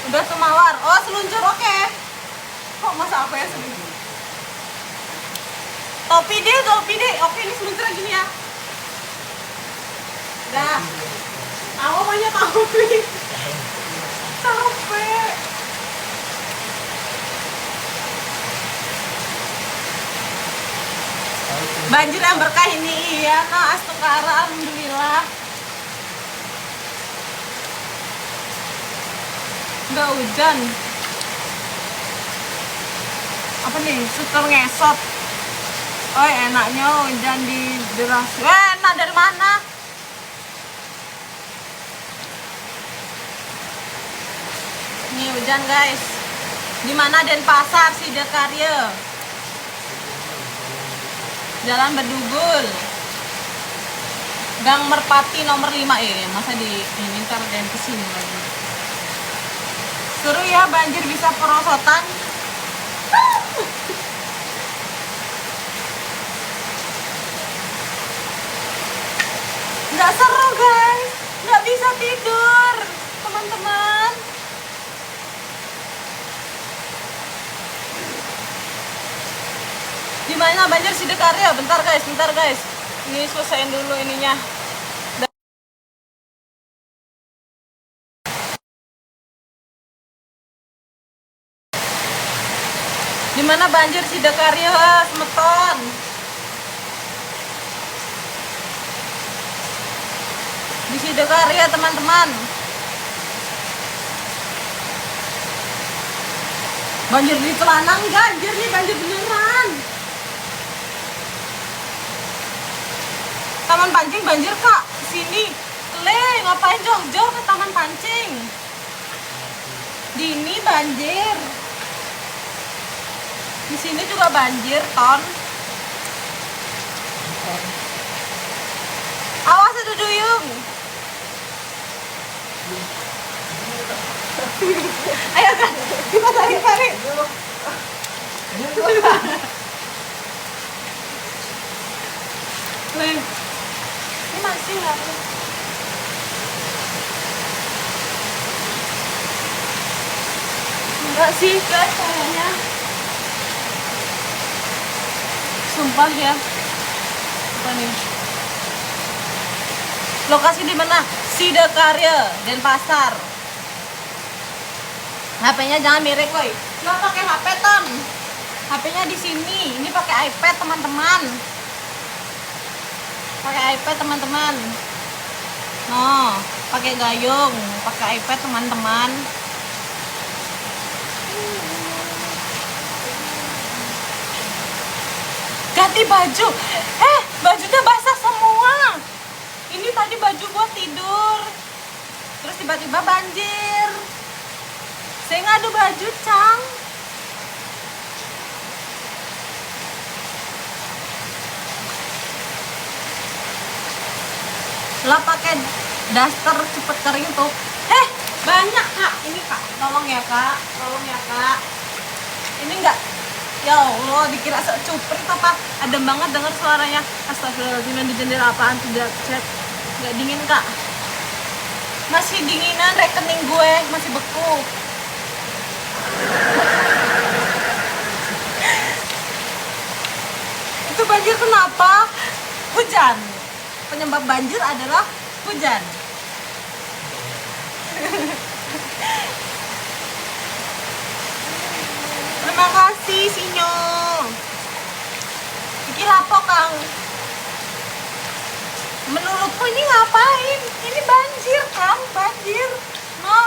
Udah semawar. Oh, seluncur, oke. Kok masa apa ya seluncur? Topi deh. Oke, ini seluncur gini ya. Udah. Aku banyak topi. Capek. Banjir yang berkah ini, iya, nah, astukara, alhamdulillah. Nggak hujan. Apa nih, suster ngesot. Oh, enaknya hujan di deras. Enak dari mana? Nih hujan guys. Di mana Denpasar, Sidakarya. Jalan Bedugul, Gang Merpati nomor 5 masa di ini ntar dan kesini lagi. Seru ya, banjir bisa perosotan. Nggak seru guys, nggak bisa tidur teman-teman. Gimana banjir Sidakarya? Bentar guys. Ini selesaiin dulu ininya. Gimana banjir Sidakarya, Semeton? Di Sidakarya teman-teman. Banjir di celana enggak, anjir nih banjir beneran. Taman Pancing banjir kak, sini. Le, ngapain jauh-jauh ke Taman Pancing? Di ini banjir. Di sini juga banjir, Ton. Awas ada duyung. Ayo kan, kita tarik. Le, ini masih nggak? Enggak sih guys, kayaknya. Sumpah ya. Apa nih? Lokasi di mana? Sidakarya, Denpasar. HP-nya jangan mirip, woi. Nggak pakai HP, Ton. HP-nya di sini. Ini pakai iPad, teman-teman. Pakai iPad, teman-teman. Oh, pakai gayung, pakai iPad, teman-teman. Ganti baju. Bajunya basah semua. Ini tadi baju buat tidur. Terus tiba-tiba banjir. Saya nggak ada baju, Cang. Lah pakai daster cepet kering tuh. Banyak kak. Ini kak, tolong ya kak. Ini enggak. Ya Allah, dikira secuprit apa? Adem banget dengar suaranya. Astagfirullahaladzim, di jendela apaan tidak chat. Nggak dingin kak. Masih dinginan, rekening gue masih beku. Itu banjir kenapa? Hujan. Penyebab banjir adalah hujan. Terima kasih Sinyo. Iki lapo Kang. Menurutku ini ngapain? Ini banjir Kang, banjir. No.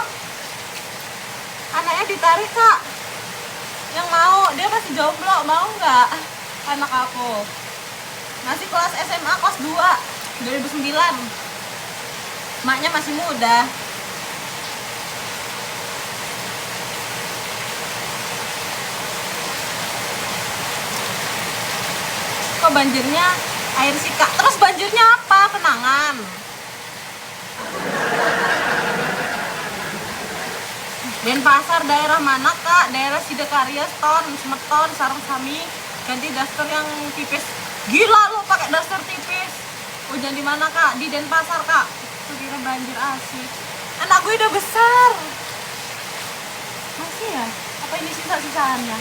Anaknya ditarik kak. Yang mau, dia masih jomblo, mau nggak? Anak aku masih kelas SMA kelas 2 2009. Maknya masih muda. Kok banjirnya air sih kak? Terus banjirnya apa? Kenangan. Denpasar daerah mana kak? Daerah Sidakarya, Semeton, Sarangsami. Ganti daster yang tipis. Gila lu pakai daster tipis. Hujan di mana kak? Di Denpasar kak. Itu kira banjir asli. Anak gue udah besar. Apa ini sisa-sisaannya?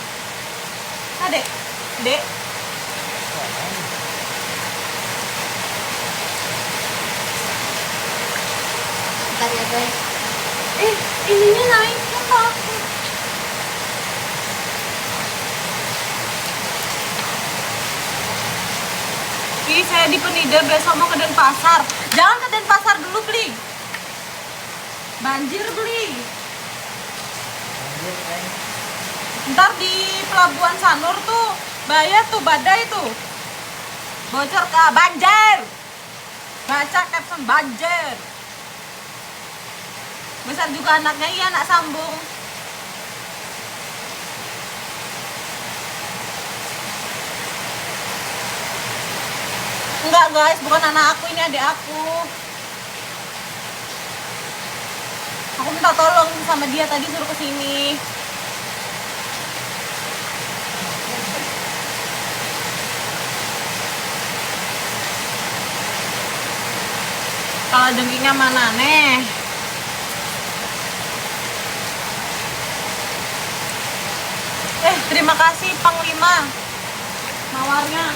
Nah, Dek. Dek. Bentar ya guys. Ininya naik apa? Ih, saya di Penida, besok mau ke Denpasar. Jangan ke Denpasar dulu, beli. Banjir, beli. Ntar di Pelabuhan Sanur tuh bahaya tuh, badai tuh. Bocor ke banjir. Baca caption banjir. Besar juga anaknya, iya anak sambung. Enggak guys, bukan anak aku, ini adik aku. Aku minta tolong sama dia tadi suruh kesini. Kalau dengkinya mana nih? Terima kasih Panglima mawarnya.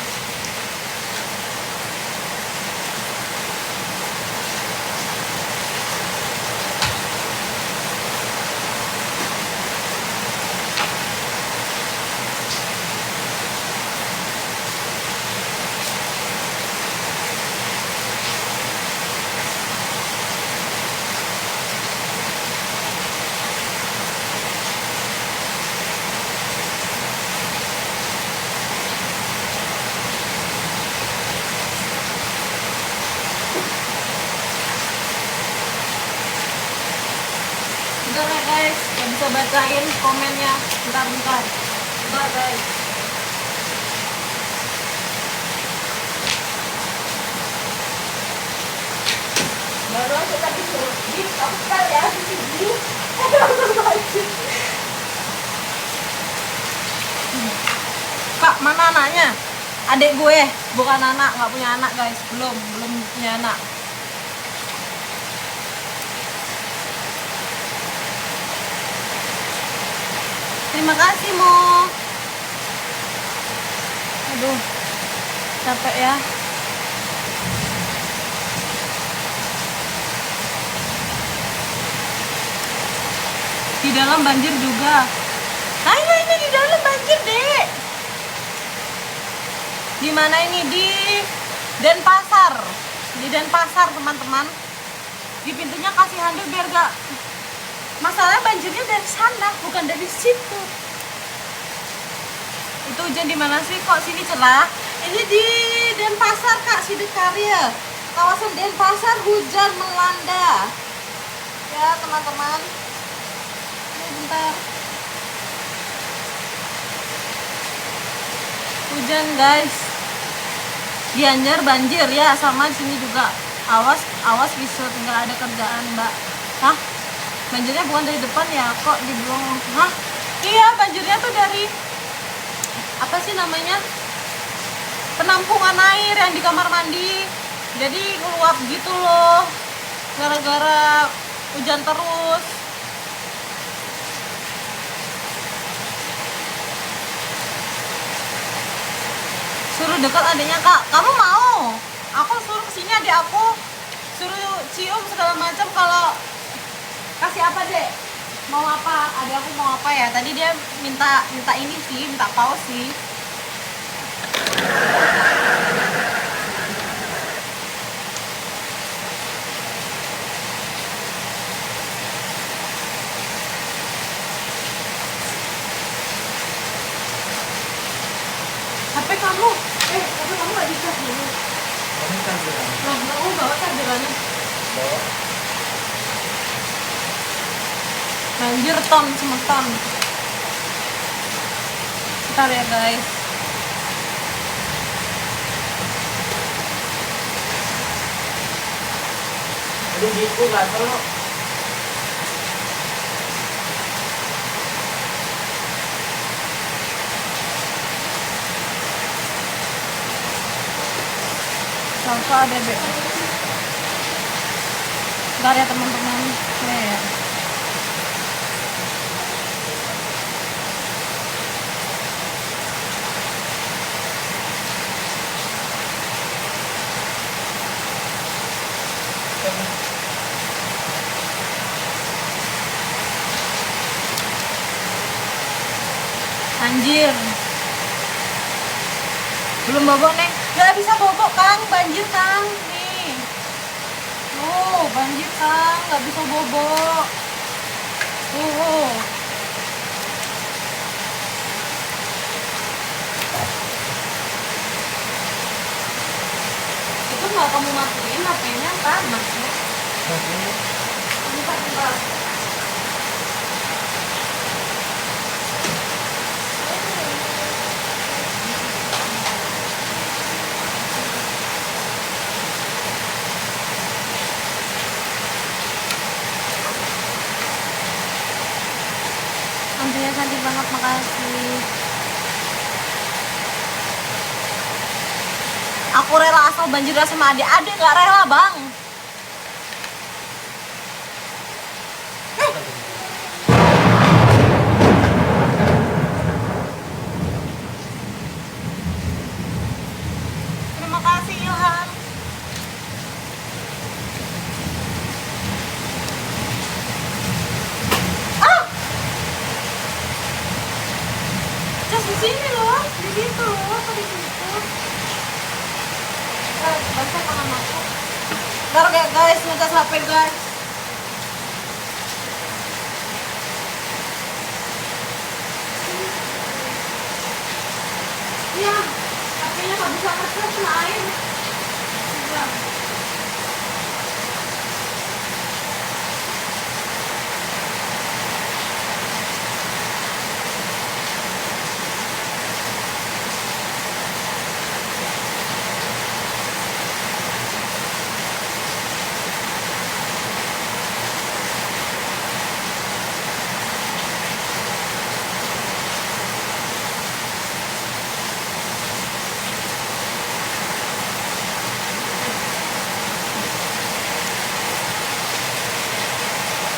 Bentar ya guys, gak bisa bacain komennya. Bentar guys. Baru aja tadi suruh di kamu sekali ya di sini. Kak, mana anaknya? Adik gue, bukan anak, nggak punya anak guys, belum punya anak. Terima kasih Mo. Aduh, capek ya. Di dalam banjir juga. Ayo ini di dalam banjir, Dek. Di mana ini? Di Denpasar. Di Denpasar, teman-teman. Di pintunya kasih handuk biar gak. Masalahnya banjirnya dari sana, bukan dari situ. Itu hujan di mana sih? Kok sini cerah? Ini di Denpasar, Kak, Sidikarya. Kawasan Denpasar hujan melanda. Ya, teman-teman. Ini bentar. Hujan, guys. Gianyar banjir ya, sama di sini juga. Awas bisa tinggal ada kerjaan, Mbak. Hah? Banjirnya bukan dari depan ya, kok dibuang? Hah? Iya, banjirnya tuh dari apa sih namanya? Penampungan air yang di kamar mandi. Jadi ngeluap gitu loh. Gara-gara hujan terus. Suruh dekat adiknya, Kak. Kamu mau? Aku suruh kesini adik aku. Suruh cium segala macam. Kalau kasih apa, Dek? Mau apa? Adik aku mau apa ya? Tadi dia minta ini sih, minta paus sih. HP kamu nggak dicas dulu. Kamu chargeran? Nah, kamu bawa chargerannya. Bawa. Banjir ton, semeton. Bentar ya guys. Aduh, gitu gatel lo. Langsung ada deh. Bentar ya teman-teman. Nih ya. Anjir. Belum bobo, Neng. Nggak bisa bobo, Kang. Banjir, Kang. Nih. Tuh, banjir, Kang. Nggak bisa bobo. Tuh. Itu nggak kamu matiin HP-nya, panas ya. Bentar, bentar. Andrea cantik banget, makasih. Aku rela asal banjir sama adik-adik, nggak rela, Bang. Terima kasih, Ilham. Ah! Just di sini loh, di situ loh, kok di situ? Basah tangan aku. Ntar guys, ngecas HP guys. Iya, HP-nya nggak bisa ngecas kena air. Udah.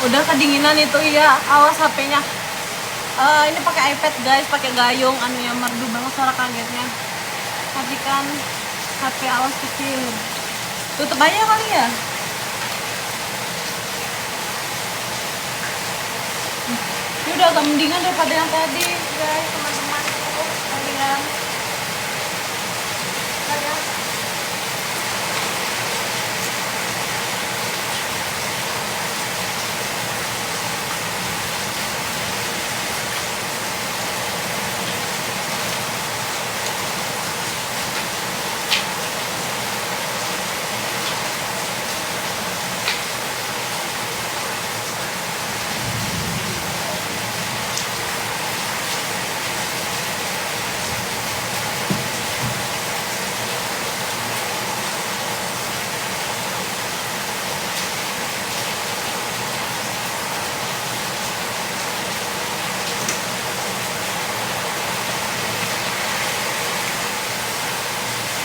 Udah kedinginan itu, iya. Awas HP-nya. Ini pakai iPad guys, pakai gayung, anunya merdu banget suara kagetnya. Tapi kan HP awas kecil. Tutup aja kali ya. Ini udah agak mendingan daripada yang tadi guys, teman-teman. Kalian. Kalian.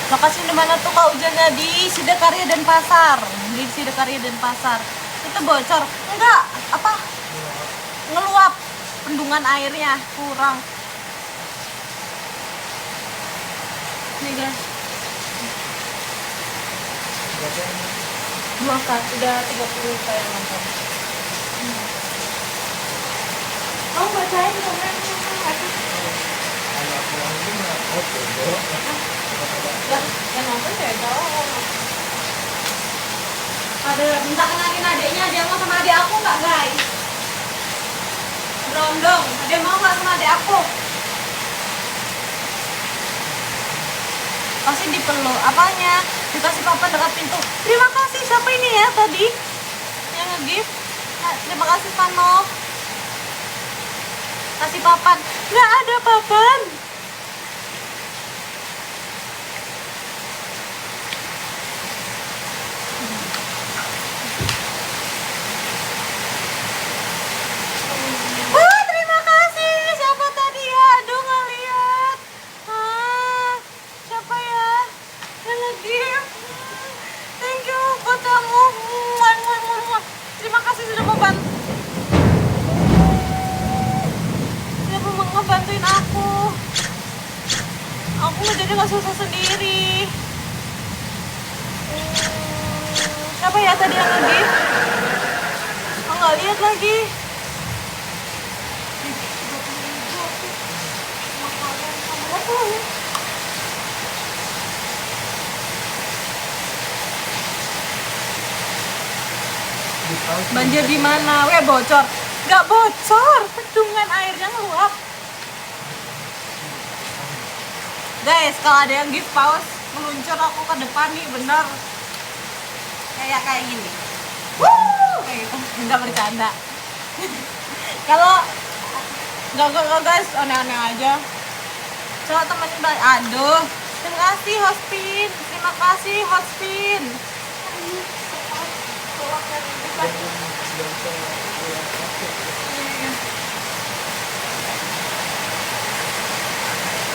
Lokasi di mana tuh Kak hujannya? Di Sidakarya dan Pasar. Di Sidakarya dan Pasar. Itu bocor. Enggak, apa? Ngeluap. Bendungan airnya kurang. Nih guys. Dua kan, udah 30 kayak nonton. Kamu bacain komen. Lah, yang nonton ya dong. Ada minta kenalin adiknya, dia mau sama adik aku nggak guys? Berondong, dia mau nggak sama adik aku? Pasti dipeluk, apanya? Dikasih papan dekat pintu. Terima kasih, siapa ini ya tadi? Yang nge-gift? Nah, terima kasih Pano. Kasih papan. Nggak ada papan. Bantuin aku nggak jadi nggak susah sendiri. Siapa ya tadi yang lagi? Aku nggak lihat lagi. Banjir di mana? Weh, bocor. Nggak bocor, bendungan airnya ngeluap. Guys, kalau ada yang give pause, meluncur aku ke depan nih, bener. Kayak gini. Wuh, kayak gitu. Nggak bercanda. Kalau nggak guys, aneh-aneh aja. Coba temenin baik. Aduh, terima kasih Hospin. Terima kasih Hospin.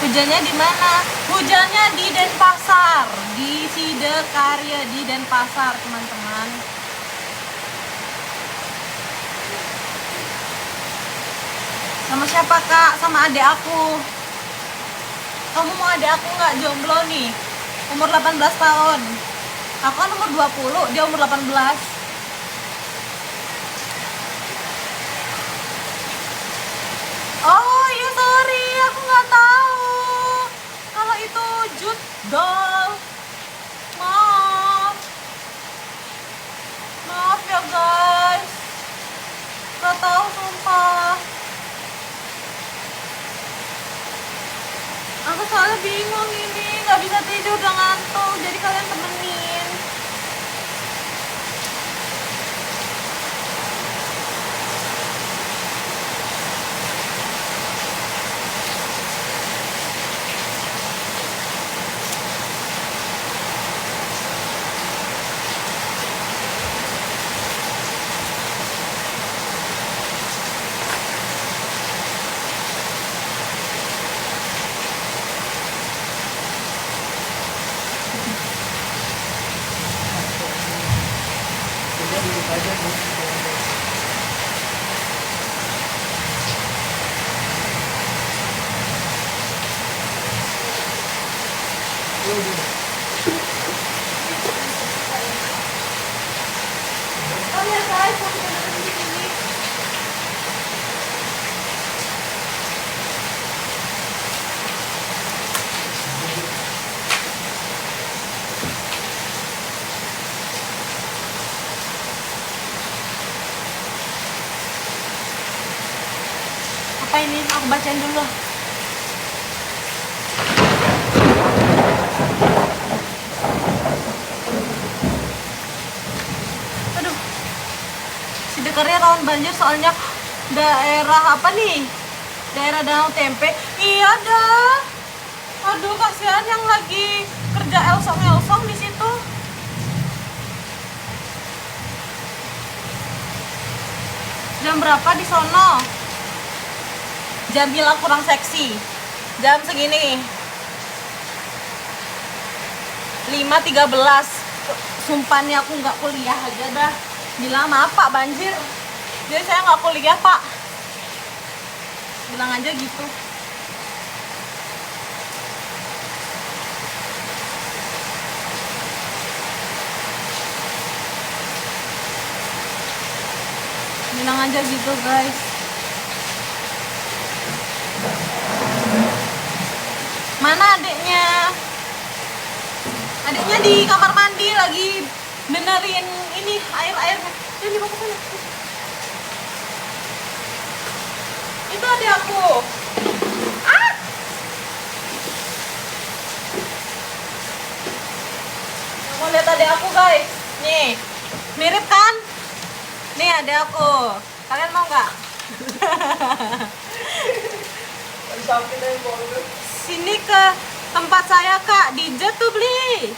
Hujannya di mana? Hujannya di Denpasar, di Sidakarya di Denpasar, teman-teman. Sama siapa kak? Sama adik aku. Kamu mau adik aku nggak jomblo nih? Umur 18 tahun. Aku kan umur 20, dia umur 18. Oh iya, sorry, aku nggak tahu kalau itu Jude Doll. Maaf ya guys, nggak tahu sumpah. Aku soalnya bingung ini, nggak bisa tidur, udah ngantuk, jadi kalian temenin. Udah duduk aja bu. Oh ya guys, aku udah di sini. Apa ini? Aku bacain dulu. Aduh, Sidakarya rawan banjir soalnya daerah apa nih? Daerah Danau Tempe. Iya dah. Aduh, kasihan yang lagi kerja elsong-elsong di situ. Jam berapa di sono? Jam bilang kurang seksi. Jam segini 5.13. Sumpah nih aku nggak kuliah aja dah. Bilang maaf pak, banjir. Jadi saya nggak kuliah pak. Bilang aja gitu. Bilang aja gitu guys. Mana adiknya? Adiknya di kamar mandi lagi benerin ini air-airnya. Ini bawa ke sana. Itu adik aku. Ah! Kamu lihat adik aku guys. Nih, mirip kan? Nih adik aku. Kalian mau nggak? Sakit aja bu. Sini ke tempat saya kak, di Jatuh beli.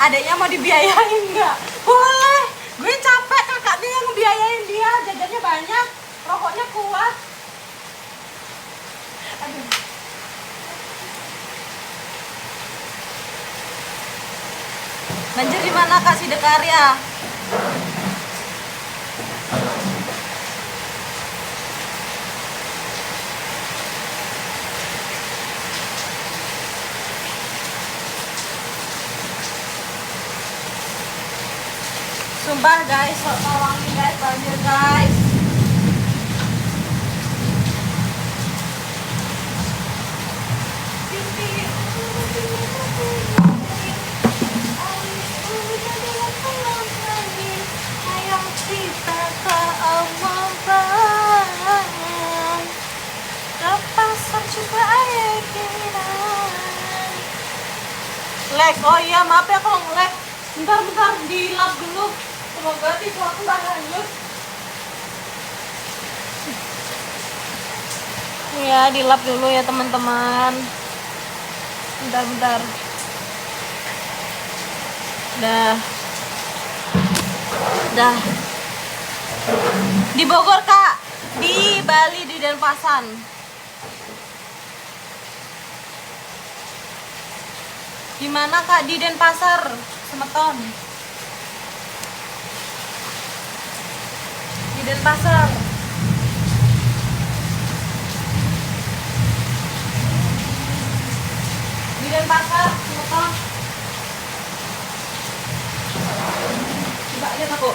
Adanya mau dibiayain nggak? Boleh. Gue capek, kakaknya yang ngebiayain dia. Jajannya banyak, rokoknya kuat. Aduh. Banjir di mana kak Sidakarya? Sumpah guys, tolongin guys, banjir guys. nge-lag. Oh iya, maaf ya kalau nge-lag. Bentar, dilap dulu. Semoga tisu aku nggak hanyut. Ya, dilap dulu ya teman-teman. Bentar. Dah. Di Bogor, Kak. Di Bali, di Denpasar. Di mana, Kak? Di Denpasar, Semeton. Di Denpasar. Di Denpasar, Semeton. Coba lihat aku.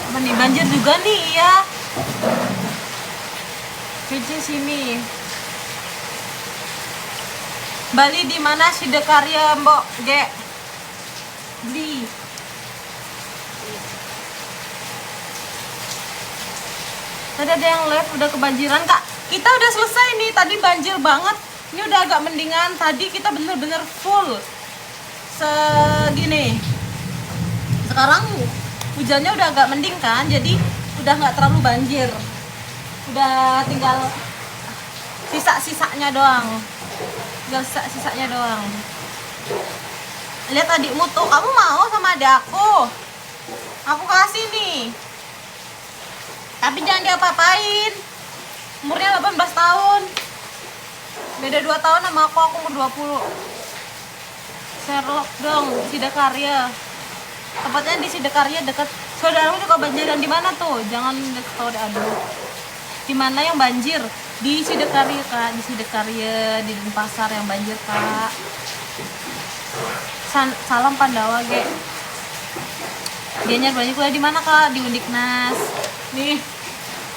Apa nih, banjir juga nih ya. Kecil sini. Bali di mana Sidakarya, Mbok? Ge. Beli. Tadi ada yang live udah kebanjiran, Kak. Kita udah selesai nih, tadi banjir banget. Ini udah agak mendingan. Tadi kita bener-bener full segini. Sekarang hujannya udah agak mending kan, jadi udah nggak terlalu banjir. Udah tinggal sisa-sisanya doang. Lihat adikmu tuh, kamu mau sama adik aku kasih nih, tapi jangan diapa-apain. Umurnya 18 tahun, beda 2 tahun sama aku umur 20. Sherlock dong, Sidakarya. Tempatnya di Sidakarya dekat. Saudaramu juga banjiran di mana tuh? Jangan tahu deh, aduh. Di mana yang banjir? Di Sidakarya, Kak. Di Sidakarya, di Denpasar yang banjir, Kak. Salam Pandawa, Ge. Dianya banyak kuliah di mana, Kak? Di Undiknas. Nih,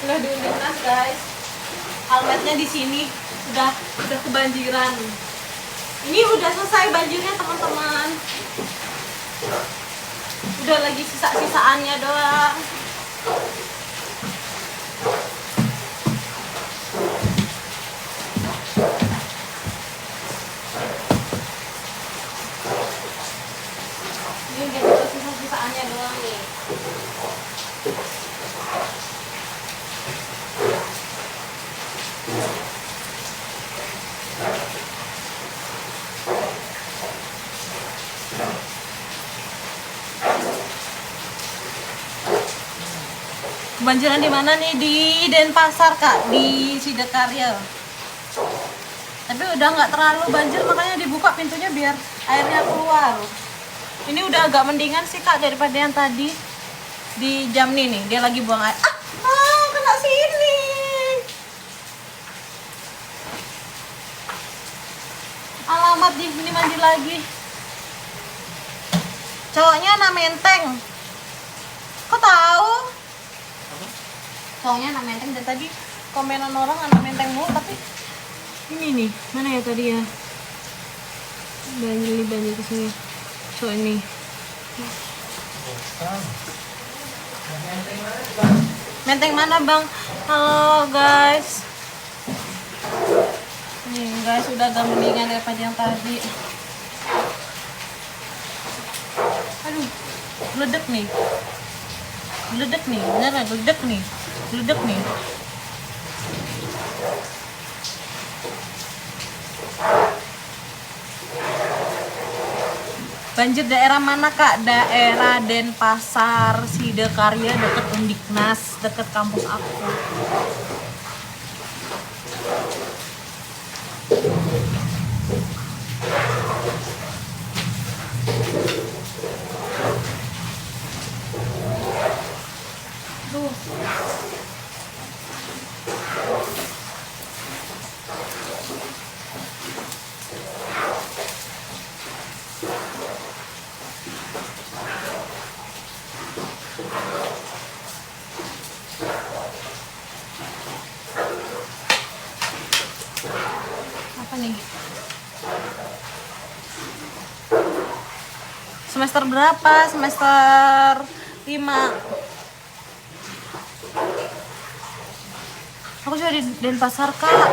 udah di Undiknas, guys. Almetnya di sini udah kebanjiran. Ini udah selesai banjirnya, teman-teman. Udah lagi sisa-sisaannya doang. Ini udah sisa-sisaannya doang nih. Kebanjiran di mana nih? Di Denpasar, Kak, di Sidakarya. Tapi udah nggak terlalu banjir, makanya dibuka pintunya biar airnya keluar. Ini udah agak mendingan sih, Kak, daripada yang tadi. Di jam nih, dia lagi buang air. Kena sini. Alamat di sini mandi lagi. Cowoknya anak menteng. Kok tahu? Cowoknya anak menteng, dan tadi komenan orang anak menteng mulu, tapi ini nih, mana ya tadi ya? Banjir kesini. Cowok ini. Menteng mana, Bang? Halo guys. Nih guys, udah agak mendingan daripada yang tadi. Aduh, meledak nih, beneran meledak nih. Banjir daerah mana, Kak? Daerah Denpasar, Sidakarya, deket Undiknas, deket kampus aku. Duh. Apa nih? Semester berapa? Semester 5. Aku juga di Denpasar, Kak.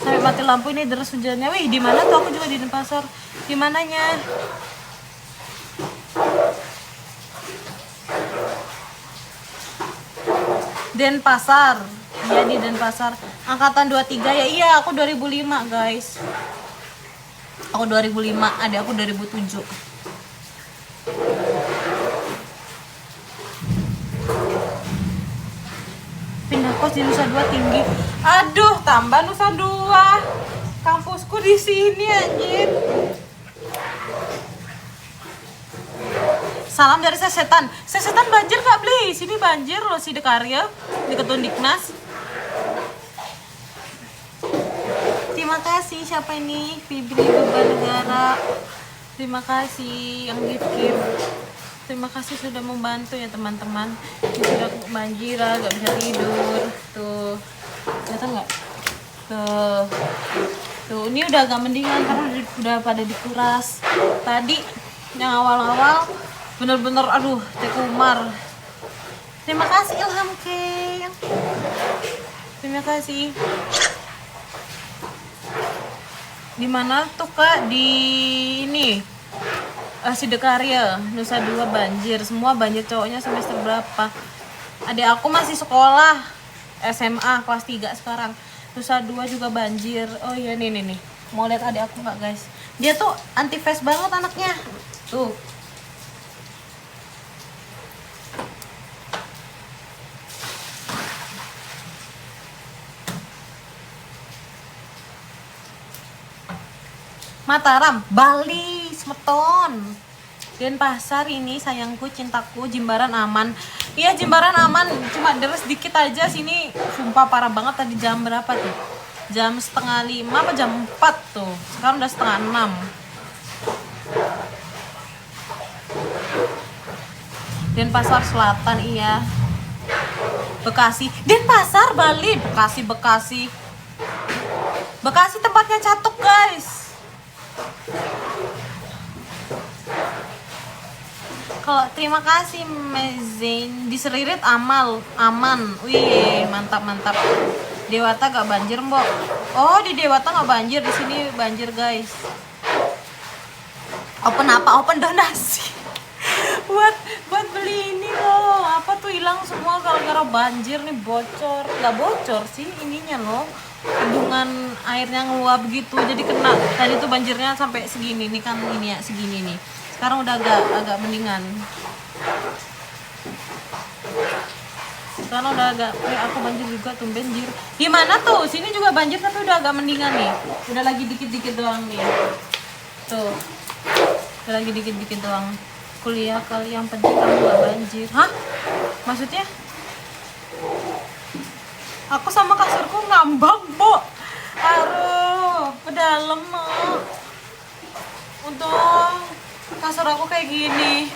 Sampai mati lampu ini deras hujannya. Wih, di mana tuh? Aku juga di Denpasar. Di mananya? Denpasar. Iya, di Denpasar. Angkatan 23 ya. Iya, aku 2005, guys. Aku 2005, adik aku 2007. Pindah kos di Nusa Dua tinggi. Aduh, tambah Nusa Dua. Kampusku di sini anjir. Salam dari Sesetan. Sesetan banjir nggak beli? Sini banjir loh, Sidekarya di Ketun Diknas. Terima kasih, siapa ini? Fibri Beban Negara. Terima kasih yang gift. Terima kasih sudah membantu ya teman-teman. Ini sudah banjir, gak bisa tidur. Tuh, kelihatan nggak? Tuh, ini udah agak mendingan karena udah pada dikuras. Tadi yang awal-awal bener-bener aduh tekumar. Terima kasih Ilham Keng. Terima kasih. Di mana tuh Kak? Di ini Sidekarya, Nusa Dua banjir. Semua banjir, cowoknya semester berapa? Adik aku masih sekolah SMA kelas 3 sekarang. Nusa Dua juga banjir. Oh iya nih. Mau lihat adik aku nggak guys? Dia tuh anti face banget anaknya. Tuh. Mataram, Bali, Semeton, Denpasar ini sayangku, cintaku, Jimbaran aman. Iya Jimbaran aman, cuma deres dikit aja sini. Sumpah parah banget tadi jam berapa tuh? Jam 4:30 apa jam 4 tuh? Sekarang udah 5:30. Denpasar Selatan iya. Bekasi, Denpasar, Bali, Bekasi tempatnya catuk guys. Kalau terima kasih Mezain di Seririt aman. Wih, mantap. Dewata gak banjir, Mbok. Oh, di Dewata gak banjir, di sini banjir, guys. Open donasi. buat beli ini loh. Apa tuh hilang semua gara-gara banjir nih, bocor. Gak bocor sih ininya loh. Bendungan airnya ngeluap gitu, jadi kena. Tadi tuh banjirnya sampai segini nih kan, ini ya segini nih. Sekarang udah agak mendingan. Sekarang udah agak aku banjir juga tuh banjir. Gimana tuh? Sini juga banjir tapi udah agak mendingan nih. Udah lagi dikit-dikit doang nih. Tuh. Udah lagi dikit-dikit doang. Kuliah kali yang penting kamu gak banjir. Hah? Maksudnya? Aku sama kasurku ngambang, Bu. Aduh, ke dalam, Mak. Untung kasur aku kayak gini.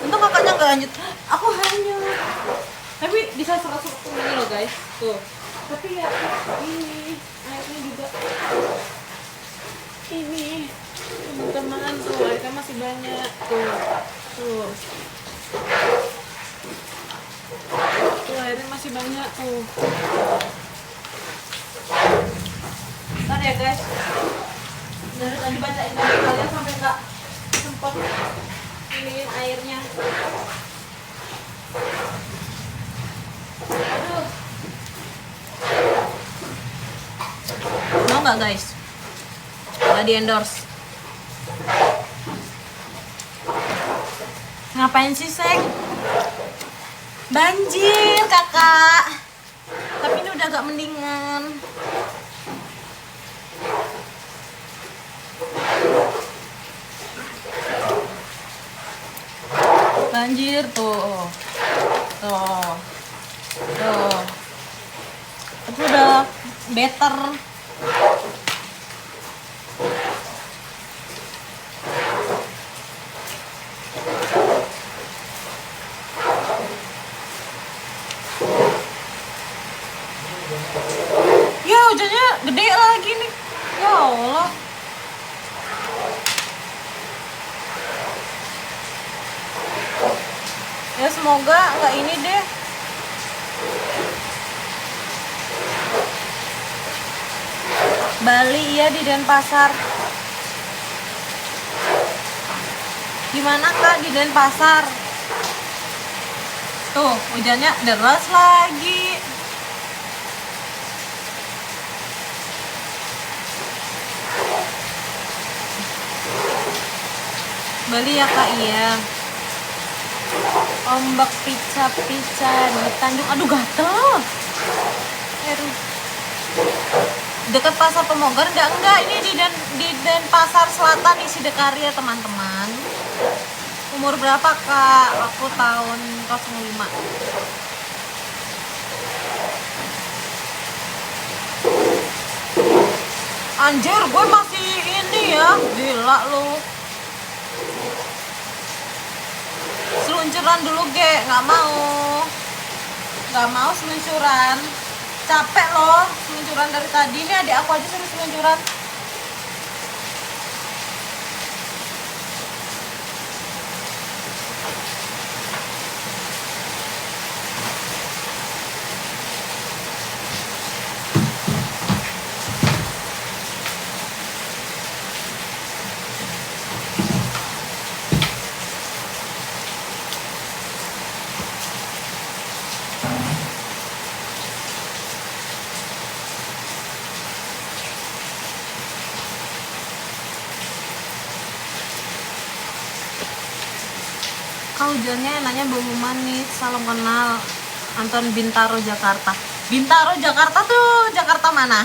Untung kakaknya nggak lanjut. Aku hanyut. Tapi bisa serasa ini loh, guys. Tuh. Tapi ya ini airnya juga. Ini teman-teman tuh, airnya masih banyak. Tuh. Tuh airnya masih banyak tuh. Ntar ya guys. Dari tadi bacain dari kalian sampai nggak sempat iniin airnya. Aduh. Mau nggak guys? Nggak di endorse. Ngapain sih Sek? Banjir kakak. Tapi ini udah agak mendingan. Banjir tuh. Itu udah better. Ya hujannya gede lagi nih. Ya Allah. Ya semoga nggak ini deh. Bali ya di Denpasar. Gimana Kak di Denpasar? Tuh, hujannya deras lagi. Bali ya Kak, iya. Ombak pica-pica di Tanjung. Aduh gatel. Aduh. Dekat Pasar Pemogar enggak ini di Denpasar Selatan di Sidekarya teman-teman. Umur berapa Kak? Aku tahun 05. Anjir, gue masih ini ya. Gila lu. Seluncuran dulu ge, nggak mau seluncuran. Capek loh seluncuran dari tadi. Ini adik aku aja suruh seluncuran. Kau hujannya enaknya bau manis. Salam kenal Anton Bintaro Jakarta. Bintaro Jakarta tuh Jakarta mana?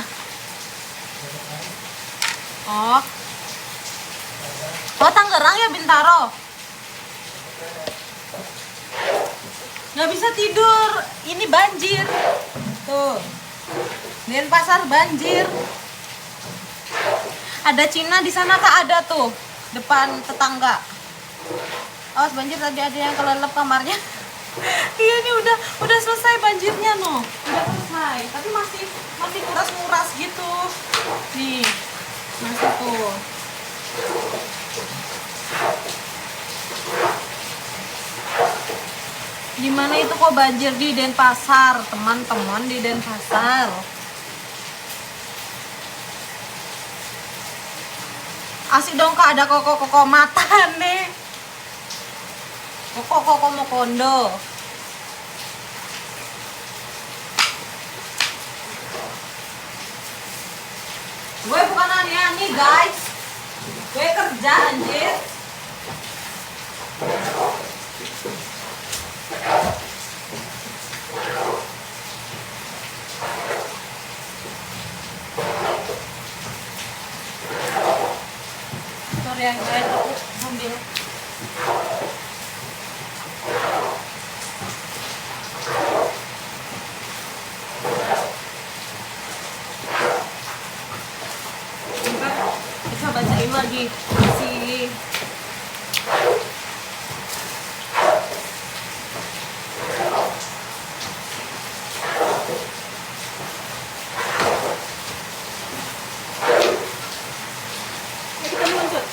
Oh Tangerang ya Bintaro. Nggak bisa tidur, ini banjir tuh. Denpasar banjir. Ada Cina di sana Kak, ada tuh depan tetangga. Awas banjir, tadi ada yang kelelep kamarnya. Iya, ini udah selesai banjirnya no. Udah selesai, tapi masih nguras-nguras gitu. Nih, masih tuh. Gimana itu kok banjir di Denpasar, teman-teman di Denpasar. Asik dong Kak, ada koko mata nih. Koko mau kondo. Gue bukan aneh-aneh guys. Gue kerja anjir. Sorry ya guys, aku ambil. Kita bacain lagi si kita muncul.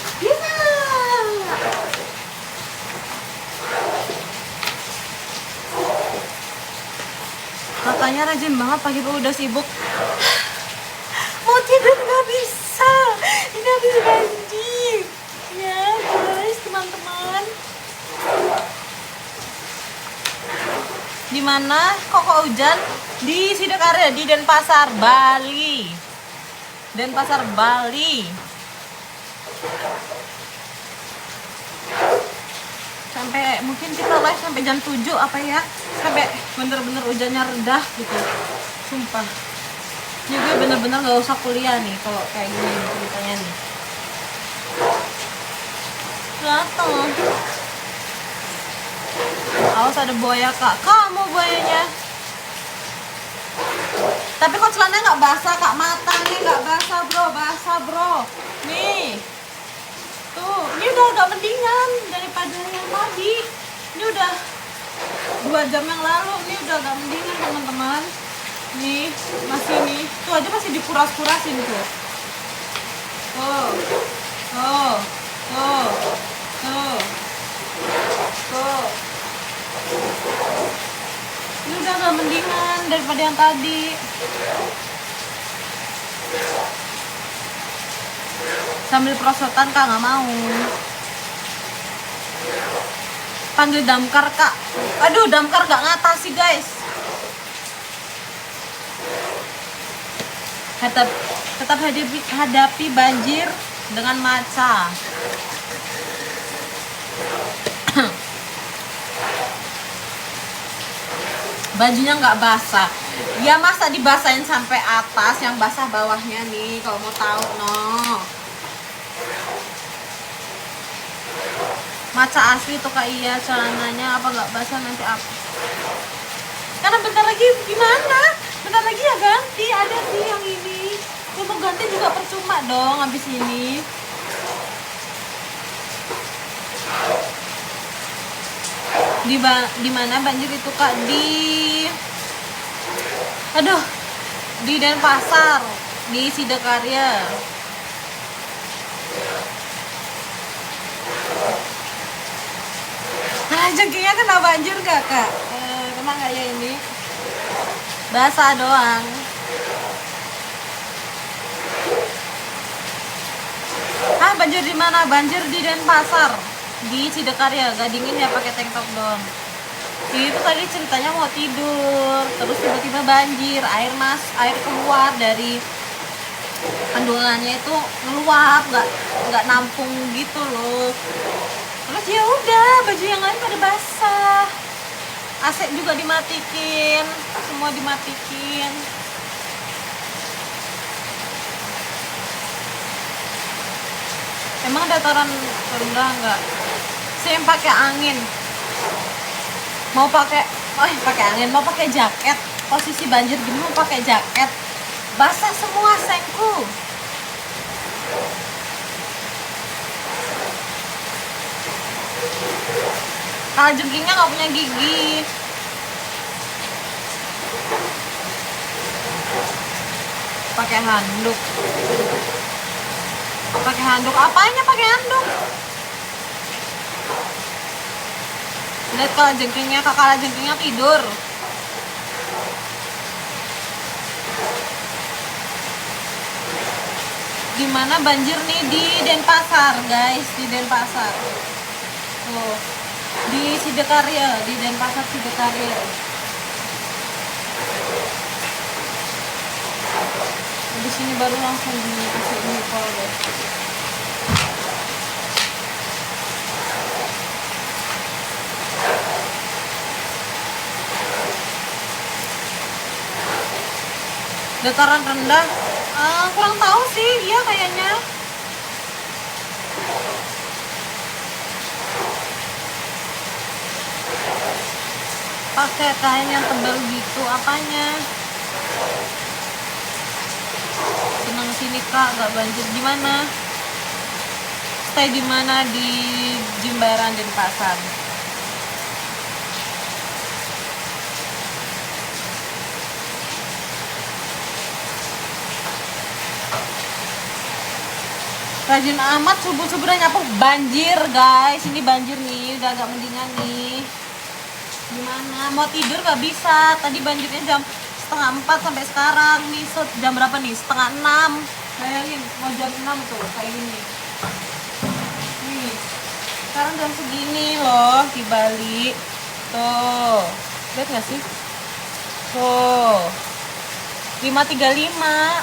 Katanya rajin banget pagi udah sibuk. Mau tidur nggak bisa. Ini habis banjir. Ya guys, teman-teman. Di mana kok hujan? Di Sidokarya, di Denpasar, Bali. Denpasar, Bali. Sampai mungkin kita live sampai jam 7 apa ya? Sampai bener-bener hujannya redah gitu. Sumpah. Ini gue bener-bener gak usah kuliah nih kalau kayak gini ceritanya nih. Dateng. Awas ada buaya Kak. Kamu buayanya. Tapi kok celananya nggak basah Kak, matanya nggak basah bro, basah bro. Nih. Tuh, ini udah agak mendingan daripada yang tadi. Ini udah 2 jam yang lalu, ini udah agak mendingan teman-teman. Nih, masih nih. Tuh aja masih dikuras-kurasin tuh. Tuh. Tuh. Tuh. Tuh. Tuh. Ini udah agak mendingan daripada yang tadi. Sambil prosotan kak, nggak mau. Panggil damkar kak. Aduh, damkar nggak ngatasi guys. Tetap hadapi banjir dengan maca. Bajunya nggak basah. Ya masa dibasahin sampai atas, yang basah bawahnya nih kalau mau tahu no. Maca asli tuh kak, iya celananya apa nggak basah nanti apa? Karena bentar lagi gimana? Bentar lagi ya ganti, ada sih yang ini. Ya mau ganti juga percuma dong habis ini. Di mana banjir itu kak? Di Denpasar, di Sidakarya. Jengkingnya kena banjir gak kak? Kena nggak ya ini? Basah doang. Banjir di mana? Banjir di Denpasar, di Sidakarya. Gak dingin ya, pakai tank top doang. Itu tadi ceritanya mau tidur, terus tiba-tiba banjir, air keluar dari kandungannya itu ngeluap, nggak nampung gitu loh. Terus ya udah, baju yang lain pada basah, AC juga dimatikin, semua dimatikin. Emang dataran rendah nggak? Saya yang pakai angin. Mau pakai angin, mau pakai jaket. Posisi banjir gini mau pakai jaket. Basah semua sengku. Kalau jengkingnya nggak punya gigi. Pakai handuk. Pakai handuk, apanya pakai handuk? Lihat kalau jengkingnya tidur. Gimana banjir nih di Denpasar guys, di Denpasar. Tuh, di Sidakarya, di Denpasar Sidakarya. Di sini baru langsung dikasih ini guys. Dataran rendah, kurang tahu sih, iya kayaknya. Pakai kain yang tebal gitu, apanya? Senang sini kak, nggak banjir. Di mana? Stay di mana? Di Jimbaran Denpasar. Rajin amat subuh-subuh udah nyapu. Banjir guys, ini banjir nih, udah agak mendingan nih. Gimana? Mau tidur gak bisa. Tadi banjirnya jam 3:30 sampai sekarang. Nih jam berapa nih? 5:30. Bayangin, mau jam 6 tuh kayak gini. Nih, sekarang jam segini loh di Bali. Tuh, lihat gak sih? Tuh, 5:35.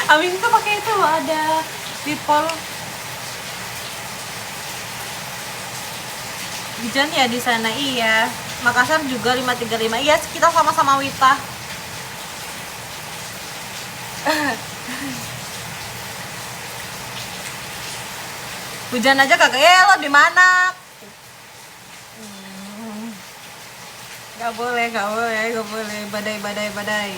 Abis itu pakai itu loh, ada Lipol. Hujan ya di sana, iya. Makassar juga 5:35. Iya, kita sama-sama Wita. Hujan aja kagak. Lo di mana? Gak boleh. Badai.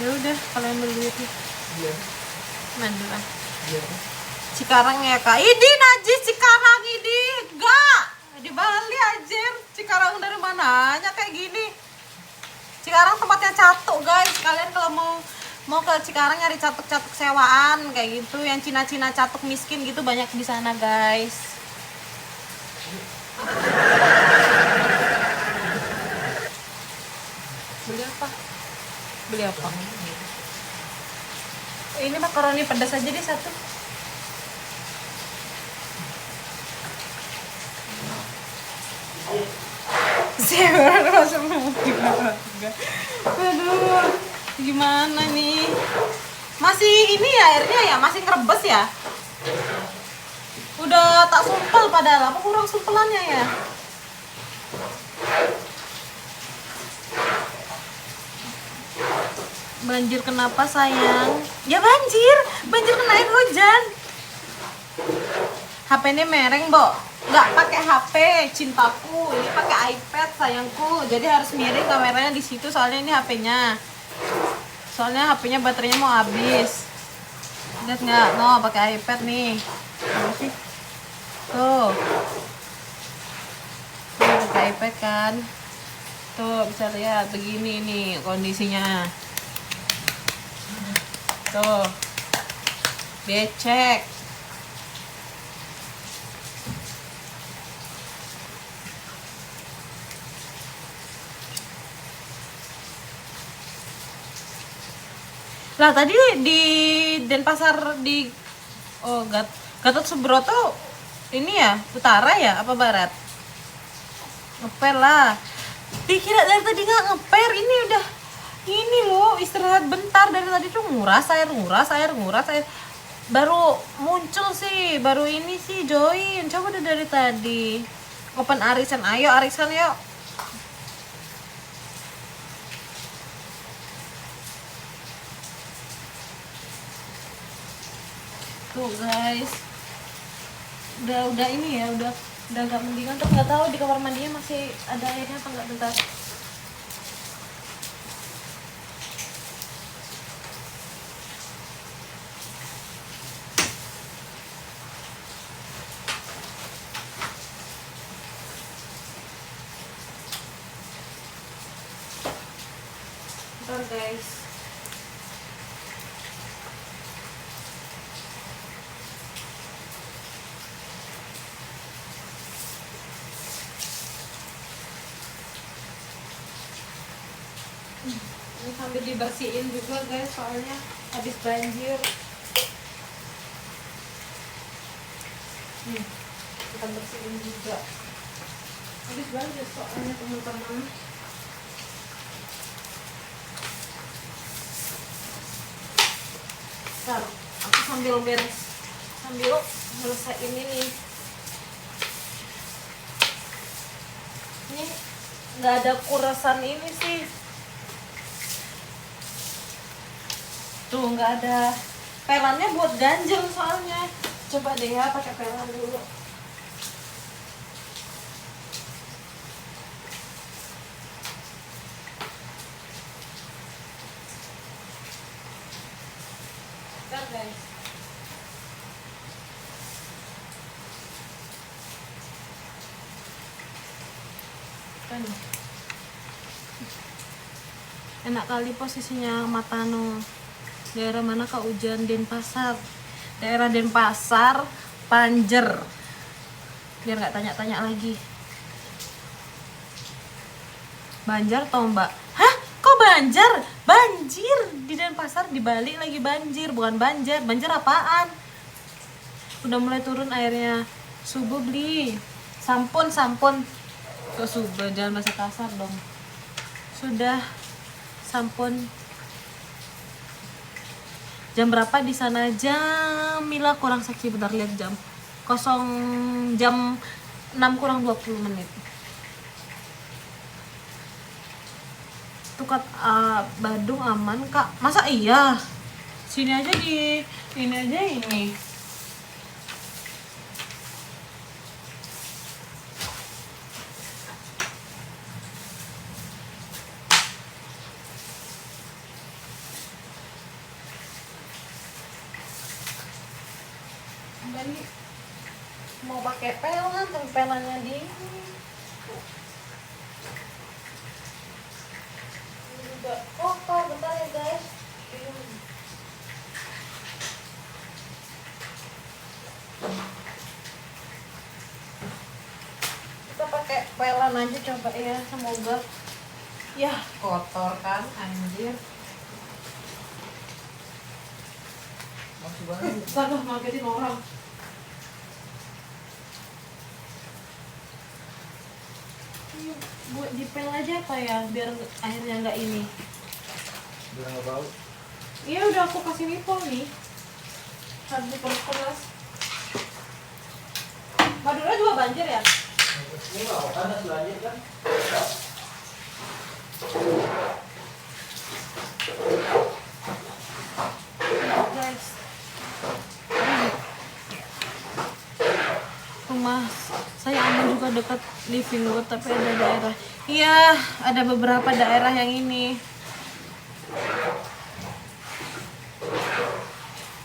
Ya udah, kalian beli duitnya. Iya. Mana lah. Iya. Cikarang ya kak. Idi najis Cikarang ini. Enggak. Di Bali aja. Cikarang tempatnya catuk guys. Kalian kalau mau ke Cikarang nyari catuk-catuk sewaan kayak gitu, yang Cina-Cina catuk miskin gitu banyak di sana guys. Beli apa? Beli apa? Ini makaroni pedas aja deh satu. Siapa masuk gimana? Aduh, gimana nih? Masih ini ya airnya ya, masih ngerebes ya? Udah tak sumpel padahal, apa kurang sumpelannya ya? Banjir kenapa sayang? Ya banjir kena air hujan. HP ini mereng, Bo. Nggak pakai HP cintaku, ini pakai iPad sayangku. Jadi harus miring kameranya di situ soalnya ini HP-nya. Soalnya HP-nya baterainya mau habis. Lihat nggak? No, pakai iPad nih. Apa sih? Tuh. Tuh pakai iPad kan. Tuh bisa lihat begini nih kondisinya. Tuh. Becek. Lah tadi di Denpasar di Gatot Subroto ini ya utara ya apa barat? Ngeper lah. Dikira dari tadi nggak ngeper, ini udah ini loh istirahat bentar dari tadi tuh nguras air baru muncul sih, baru ini sih join. Coba udah dari tadi open arisan, ayo arisan yuk. Tuh guys, udah ini ya, udah agak mendingan. Terus nggak tahu di kamar mandinya masih ada airnya apa nggak, bentar. Bentar guys. Ini sambil dibersihin juga guys, soalnya habis banjir. Kita bersihin juga. Habis banjir soalnya teman-teman. Bentar, aku sambil selesai ini nih. Ini nggak ada kurasan ini sih. Tuh nggak ada pelannya buat ganjel soalnya. Coba deh ya pakai pelan dulu. Bentar guys. Kan enak kali posisinya Matano. Daerah mana Kak Ujan? Denpasar. Daerah Denpasar, Panjer. Biar nggak tanya-tanya lagi. Banjar tau Mbak? Hah? Kok Banjar? Banjir di Denpasar, di Bali lagi banjir, bukan Banjar. Banjar apaan? Udah mulai turun airnya. Subuh beli sampun. Ke subuh, jangan bahasa kasar dong. Sudah sampun. Jam berapa di sana? Jam Mila kurang seksi, bentar lihat jam. Jam 6 kurang 20 menit. Tukat Badung aman Kak. Masa iya? Sini aja ini. Jadi mau pakai pelan, tempelannya dingin. juga kotor. Bentar ya guys. Kita pakai pelan aja coba ya, semoga. Ya kotor kan, anjir. Masih banget. Salah ngagetin orang. Buat dipel aja apa ya, biar airnya nggak ini. Biar nggak bau. Iya udah aku kasih nipol nih. Harus diperas-peras. Madura juga banjir ya? Ini nggak panas banjir kan? Guys, rumah saya aman juga dekat living room, tapi ada daerah. Iya, ada beberapa daerah yang ini.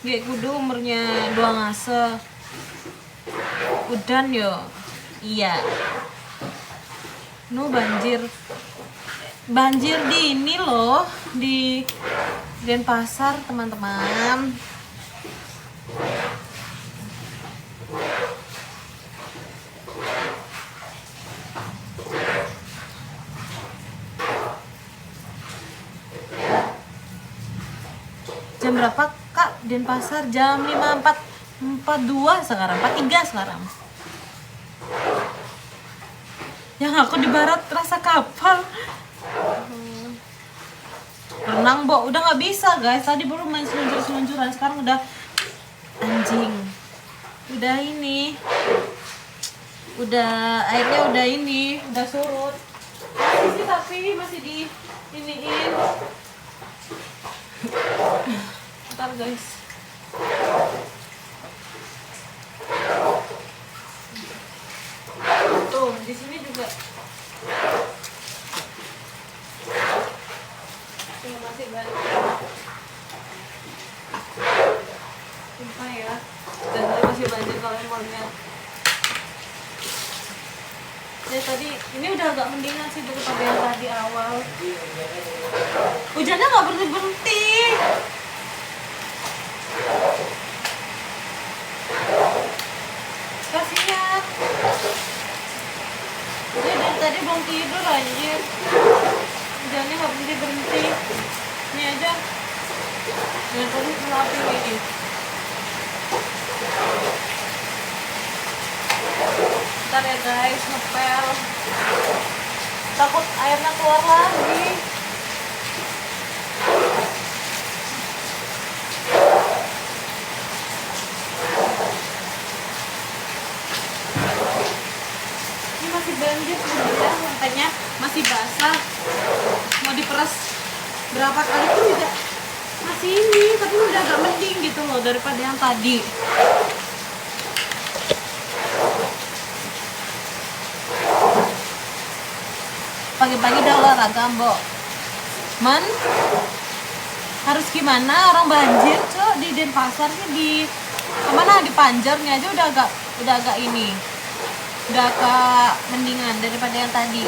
Gak kudu umurnya 2 ngase. Udan yo. Iya. Nu banjir. Banjir di ini loh, di Denpasar, teman-teman. Jam berapa Kak? Denpasar jam 5.42 sekarang, 4.3 sekarang. Yang aku di barat rasa kapal. Renang, Bo, udah nggak bisa guys. Tadi baru main seluncur-seluncuran, sekarang udah anjing. Udah ini. Udah airnya udah ini, udah surut. Masih sih tapi masih di iniin. Bentar guys. Tuh, di sini juga. Ini masih banyak. Sumpah ya. Dan masih banyak kalau mau lihat. Ya tadi ini udah agak mendingan sih daripada yang tadi awal. Hujannya nggak berhenti. Kasihan. Dia dari tadi belum tidur anjir. Hujannya nggak berhenti. Ini aja. Yang tadi melapis ini. Bentar ya guys, ngepel. Takut airnya keluar lagi. Ini masih banjir sebenarnya, lantainya masih basah. Mau diperas berapa kali pun juga masih ini, tapi udah agak mending gitu loh daripada yang tadi. Pagi-pagi udah olahraga, Mbok. Man, harus gimana orang banjir, Cok, di Denpasar sih di kemana di Panjarnya aja udah agak ini. Udah agak mendingan daripada yang tadi.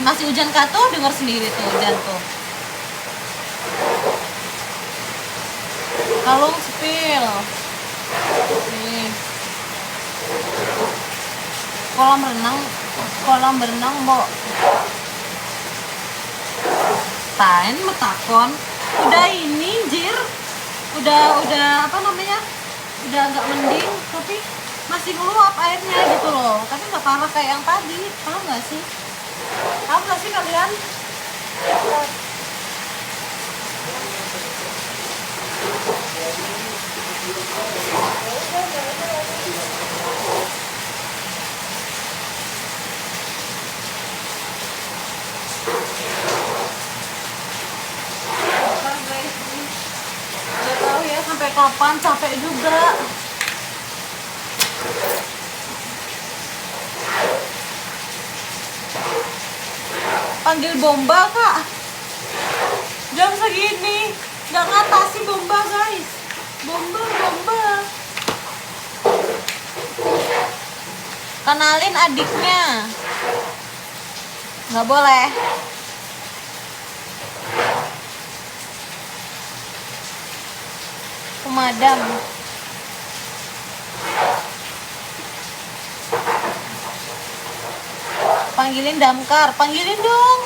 Masih hujan katuh, dengar sendiri tuh hujan tuh. Kalung spill. Nih. Kolam berenang, Mbok. Tain metakon. Udah ini, Jir. Udah apa namanya? Udah agak mending, tapi masih meluap airnya gitu loh. Tapi nggak parah kayak yang tadi. Paham nggak sih? Paham nggak sih kalian? Gak tahu ya sampai kapan, capek juga. Panggil bomba Kak. Jam segini nggak ngatasi bomba guys. Bomba. Kenalin adiknya. Nggak boleh. pemadam. Panggilin damkar, panggilin dong.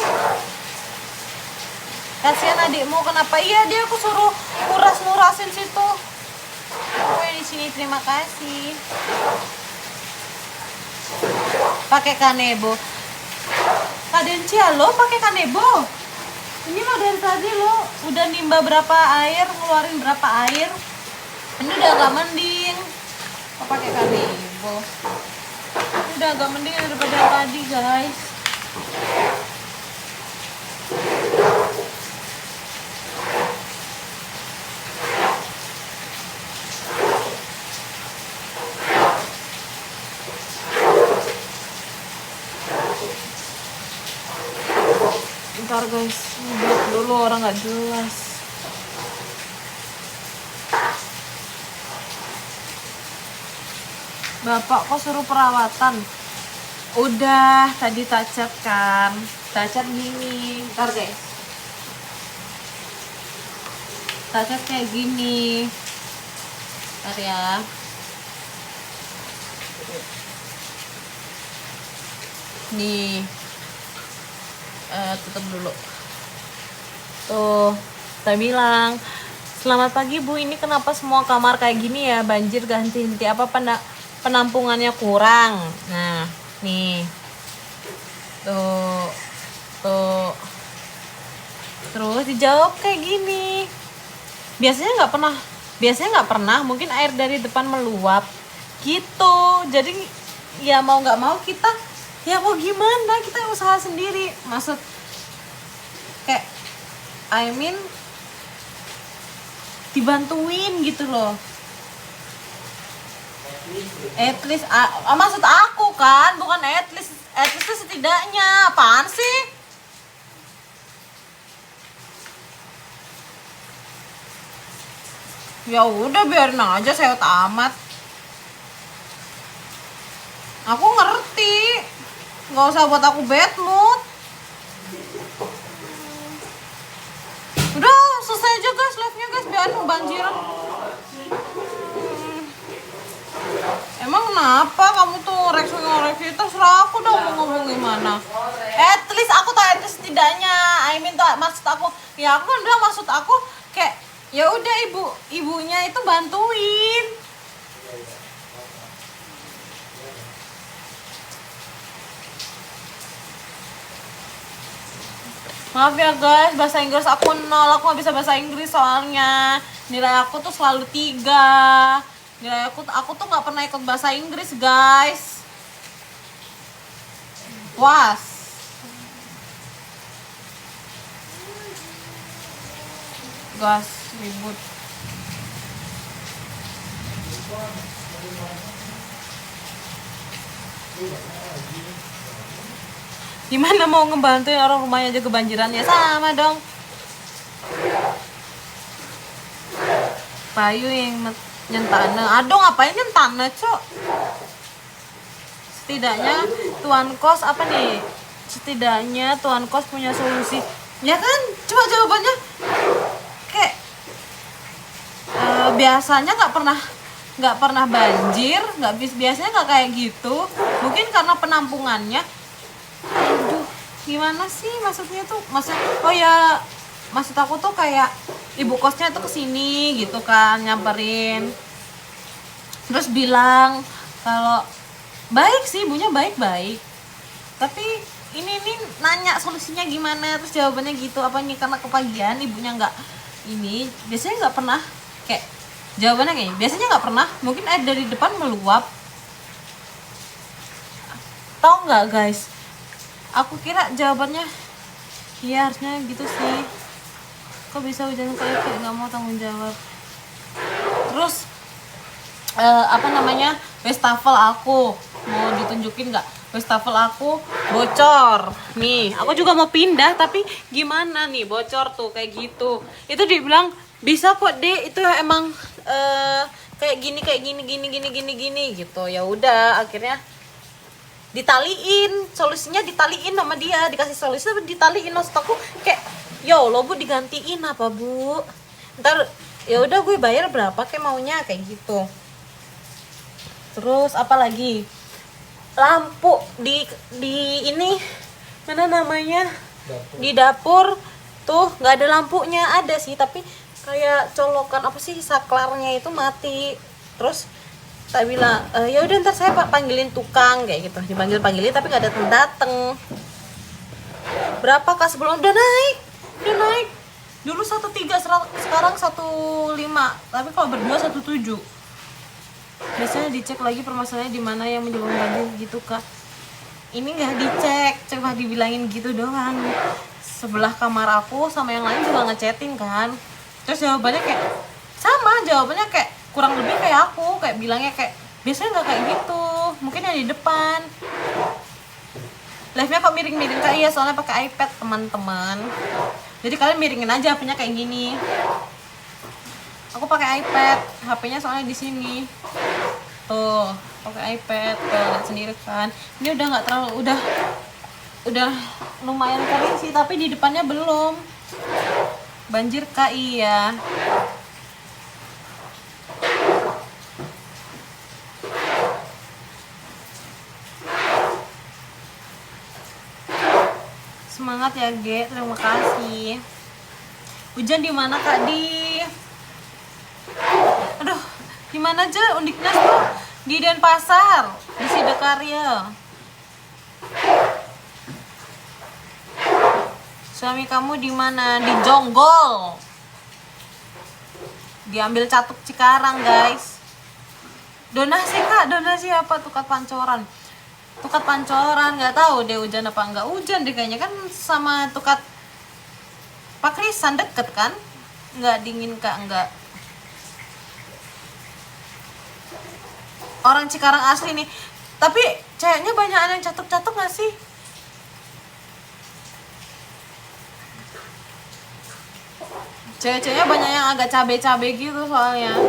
Kasihan adikmu, kenapa? Iya, dia aku suruh kuras-nurasin situ. Aku yang di sini, terima kasih. Pakai kanebo. Kadencia lo pakai kanebo. Ini lo dari tadi lo udah nimba berapa air, ngeluarin berapa air. Ini udah agak mending. Kok pakai kanebo? Ini udah agak mending daripada yang tadi, guys. Bentar guys, buat dulu orang nggak jelas. Bapak kok suruh perawatan? Udah, tadi tak cat kan. Tak cat gini. Bentar guys. Tak cat kayak gini. Bentar ya. Nih. Tutup dulu. Tuh, saya bilang, selamat pagi Bu, ini kenapa semua kamar kayak gini ya, banjir ganti-ganti, apa penampungannya kurang. Nah, nih. Tuh. Terus dijawab kayak gini. Biasanya nggak pernah, mungkin air dari depan meluap. Gitu. Jadi ya mau nggak mau kita ya mau gimana, kita usaha sendiri. Maksud kayak dibantuin gitu loh. At least maksud aku kan, bukan at least itu setidaknya. Apaan sih? Ya udah biarin aja, saya tamat. Aku ngerti. Nggak usah buat aku bad mood. Udah selesai aja guys, live-nya guys, biarin kebanjiran. Emang kenapa kamu tuh review terserah aku dong mau ngomong gimana. At least aku tuh, at least setidaknya tuh maksud aku, ya aku kan bilang maksud aku kayak ya udah ibunya itu bantuin. Maaf ya guys, bahasa Inggris aku 0, aku gak bisa bahasa Inggris soalnya nilai aku tuh selalu 3. Nilai aku tuh gak pernah ikut bahasa Inggris guys. Was. Gas, ribut. Gimana mau ngebantuin orang rumahnya aja kebanjiran, ya sama dong. Payu yang nyentane. Aduh ngapain nyentane, Cok? Setidaknya tuan kos apa nih? Setidaknya tuan kos punya solusi. Ya kan? Coba jawabannya kayak biasanya nggak pernah banjir, biasanya nggak kayak gitu. Mungkin karena penampungannya. Aduh, gimana sih maksudnya tuh? Maksud aku tuh kayak ibu kosnya tuh kesini gitu kan, nyamperin. Terus bilang kalau baik sih, ibunya baik-baik. Tapi ini nanya solusinya gimana, terus jawabannya gitu. Apa nih karena kepagian ibunya nggak ini? Biasanya nggak pernah kayak jawabannya kayak biasanya nggak pernah. Mungkin air dari depan meluap. Tahu nggak guys? Aku kira jawabannya iya harusnya gitu sih. Kok bisa hujan kayak nggak mau tanggung jawab. Terus wastafel aku mau ditunjukin nggak? Wastafel aku bocor nih. Aku juga mau pindah tapi gimana nih, bocor tuh kayak gitu. Itu dibilang bisa kok Dek, itu emang kayak gini gitu. Ya udah akhirnya ditaliin, solusinya ditaliin sama dia, dikasih solusi tapi ditaliin. Maksud aku kayak yo lo Bu digantiin apa Bu, ntar ya udah gue bayar berapa kayak maunya kayak gitu. Terus apa lagi, lampu di ini mana namanya, Dapur. di dapur tuh nggak ada lampunya, ada sih tapi kayak colokan apa sih, saklarnya itu mati. Terus tak bilang ya udah ntar saya panggilin tukang kayak gitu, dipanggilin tapi nggak dateng. Berapa kak sebelum udah naik dulu 1,3, sekarang 1,5, tapi kalau berdua 1,7. Biasanya dicek lagi permasalahannya di mana yang menyebabkan banjir gitu kak. Ini nggak dicek, cuma dibilangin gitu doang. Sebelah kamar aku sama yang lain juga ngechatin kan, terus jawabannya kayak kurang lebih kayak aku, kayak bilangnya kayak biasanya nggak kayak gitu, mungkin yang di depan. Live-nya kok miring-miring kak? Iya soalnya pakai iPad teman-teman, jadi kalian miringin aja HP-nya kayak gini. Aku pakai iPad, HP-nya soalnya di sini. Tuh, pakai iPad, tuh lihat sendiri kan. Ini udah nggak terlalu, udah lumayan kering sih, tapi di depannya belum. Banjir kak, iya. Semangat ya Ge, terima kasih. Hujan di mana kak? Aduh, di mana aja Undiknas tuh? Di Denpasar, di Sidakarya. Suami kamu di mana? Di Jonggol. Diambil Catuk Cikarang, guys. Donasi kak, donasi apa? Tukat pancoran, nggak tahu deh hujan apa nggak hujan deh kayaknya, kan sama tukat Pak Krisan deket kan, nggak dingin kak, nggak. Orang Cikarang asli nih, tapi ceweknya banyak yang catuk-catuk nggak sih? Cewek-ceweknya banyak yang agak cabe-cabe gitu soalnya.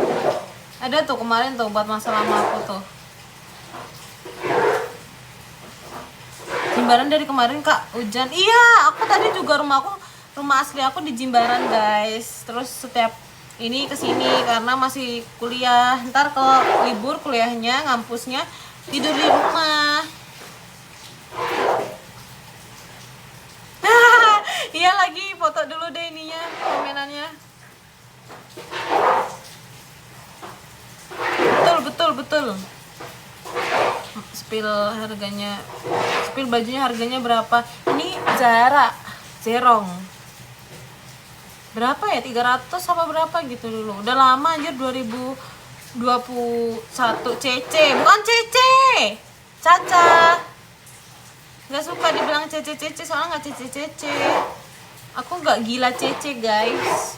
Ada tuh kemarin tuh buat masalah sama aku tuh. Jimbaran dari kemarin kak hujan. Iya, aku tadi juga rumah asli aku di Jimbaran guys. Terus setiap ini kesini karena masih kuliah. Ntar kalau libur kuliahnya, ngampusnya tidur di rumah. Iya lagi, foto dulu deh ininya, komenannya. Betul. Spill harganya, spill bajunya harganya berapa? Ini Zara Zerong. Berapa ya? 300 apa berapa gitu dulu. Udah lama anjir, 2021. Cece, bukan Cece. Caca. Gak suka dibilang Cece soalnya gak Cece. Aku gak gila Cece guys.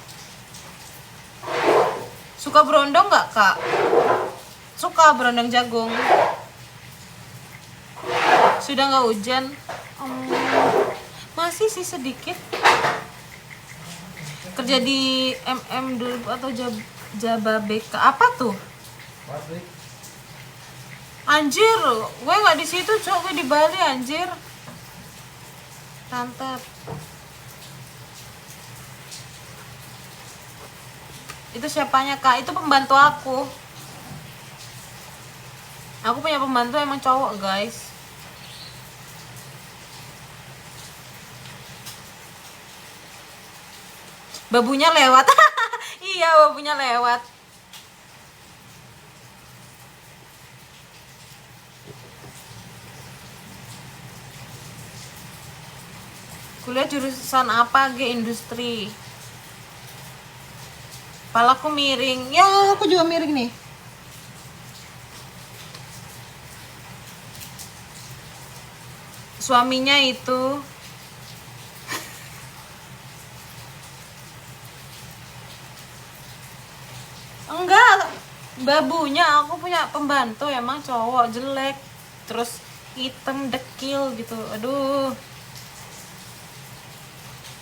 Suka berondong gak kak? Suka berondong jagung. Sudah gak hujan? Masih sih sedikit. Kerja di MM dulu atau Jababeka? Apa tuh? Pabrik. Anjir, gue nggak di situ, cok, gue di Bali anjir. Tante. Itu siapanya kak? Itu pembantu aku. Aku punya pembantu emang cowok guys. Babunya lewat. Iya, babunya lewat. Kuliah jurusan apa? Industri. Kepalaku miring. Ya, aku juga miring nih. Suaminya itu enggak, babunya. Aku punya pembantu emang cowok, jelek, terus hitam dekil gitu. Aduh,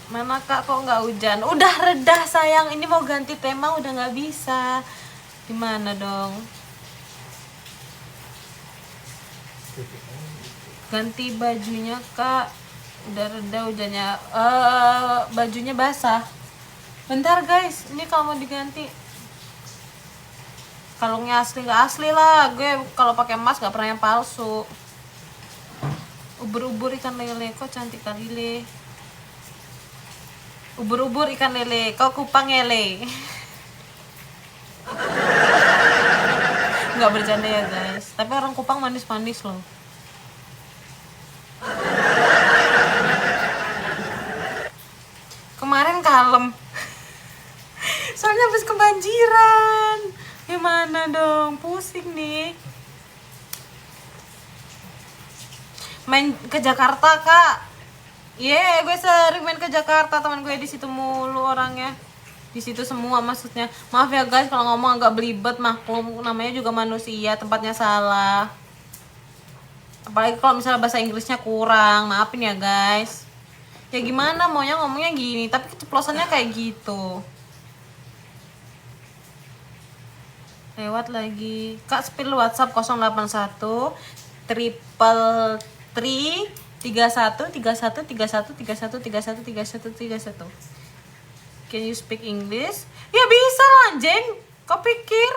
mana kak kok nggak hujan? Udah reda sayang, ini mau ganti tema udah nggak bisa. Gimana dong? Ganti bajunya kak, udah reda hujannya. Bajunya basah. Bentar guys, ini kalau mau diganti Kalungnya asli nggak asli lah, gue kalau pakai emas nggak pernah yang palsu. Ubur-ubur ikan lele, kok cantik kali le. Ubur-ubur ikan lele, kok kupang lele. Nggak bercanda ya guys, tapi orang Kupang manis-manis loh. Kemarin kalem soalnya habis kebanjiran. Gimana dong, pusing nih. Main ke Jakarta kak. Gue sering main ke Jakarta, teman gue di situ mulu orangnya. Di situ semua maksudnya. Maaf ya guys kalau ngomong agak belibet, maklum namanya juga manusia, tempatnya salah. Apalagi kalau misalnya bahasa Inggrisnya kurang, maafin ya guys. Ya gimana maunya ngomongnya gini, tapi keceplosannya kayak gitu. Lewat lagi. Kak spill WhatsApp 081 triple 3 31 31 31 31 31 31 31. Can you speak English? Ya bisa lah anjing. Kau pikir?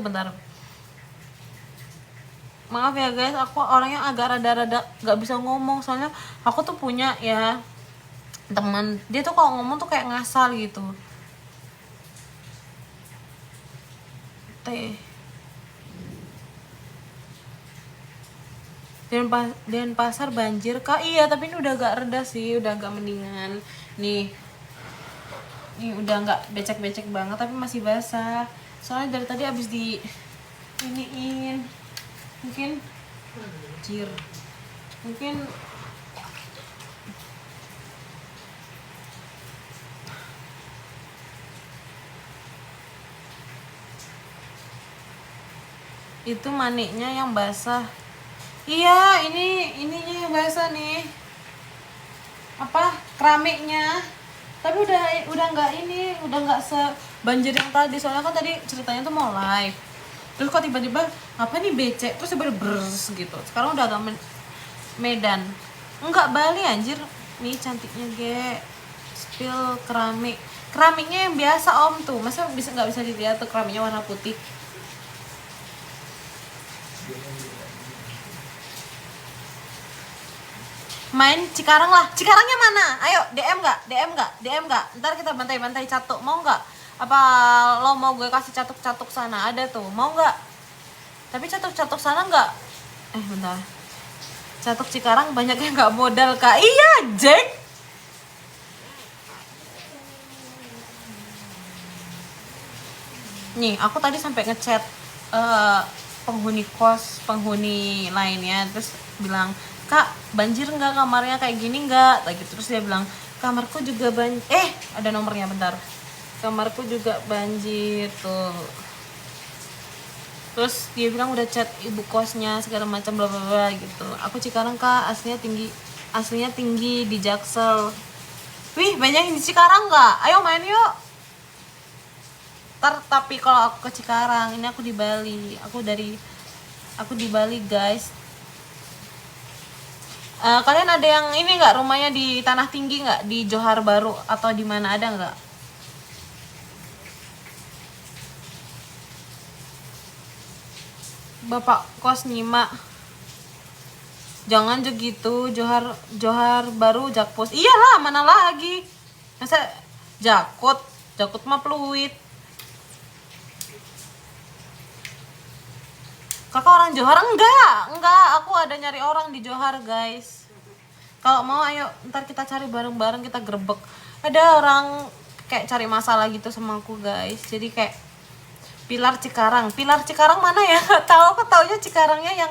Bentar. Maaf ya guys, aku orangnya agak rada-rada gak bisa ngomong. Soalnya aku tuh punya ya teman, dia tuh kalau ngomong tuh kayak ngasal gitu. Denpasar banjir kak. Iya tapi ini udah agak reda sih, udah agak mendingan. Nih udah nggak becek-becek banget tapi masih basah. Soalnya dari tadi abis di iniin. Mungkin itu maniknya yang basah. Iya, ininya yang basah nih. Apa? Keramiknya. Tapi udah nggak sebanjir yang tadi. Soalnya kan tadi ceritanya tuh mau live. Terus kok tiba-tiba apa nih becek, terus tiba-tiba bers gitu. Sekarang udah agak Medan. Enggak, Bali anjir. Nih cantiknya ge. Spill keramik. Keramiknya yang biasa om tuh. Masa nggak bisa dilihat tuh keramiknya warna putih. Main Cikarang lah. Cikarangnya mana? Ayo DM nggak? Ntar kita bantai-bantai catuk, mau nggak? Apa lo mau gue kasih catuk-catuk sana? Ada tuh, mau nggak? Tapi catuk-catuk sana nggak? Bentar. Catuk Cikarang banyak yang nggak modal kak. Iya Jack. Nih aku tadi sampai ngechat penghuni lainnya, terus bilang, kak banjir nggak kamarnya kayak gini nggak? Lagi terus dia bilang kamarku juga ada nomornya, bentar. Kamarku juga banjir tuh. Terus dia bilang udah chat ibu kosnya segala macam bla bla bla gitu. Aku Cikarang kak, aslinya tinggi di Jaksel. Wih banyak yang di Cikarang nggak? Ayo main yuk. Tapi kalau aku ke Cikarang, ini aku di Bali. Aku di Bali guys. Kalian ada yang ini nggak, rumahnya di Tanah Tinggi nggak, di Johar Baru atau di mana, ada nggak? Bapak kos nyimak. Jangan gitu, Johar Baru Jakpus. Iyalah, mana lagi? Masa Jakut mah Pluit. Kakak orang Johar? Enggak, aku ada nyari orang di Johar guys. Kalau mau ayo ntar kita cari bareng-bareng, kita gerbek. Ada orang kayak cari masalah gitu sama aku guys. Jadi kayak Pilar Cikarang mana ya? Aku taunya Cikarangnya yang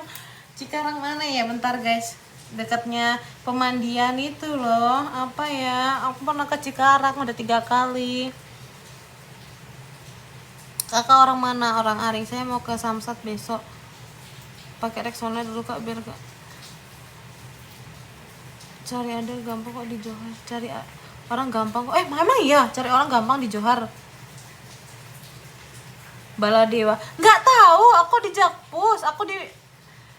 Cikarang mana ya? Bentar guys, dekatnya pemandian itu loh. Apa ya? Aku pernah ke Cikarang udah 3 kali. Kakak orang mana? Orang Aring. Saya mau ke Samsat besok. Pakai Rexona dulu kak biar kak. Cari ada gampang kok di Johar. Cari orang gampang kok. Memang iya cari orang gampang di Johar. Baladewa. Nggak tahu, aku di Jakpus.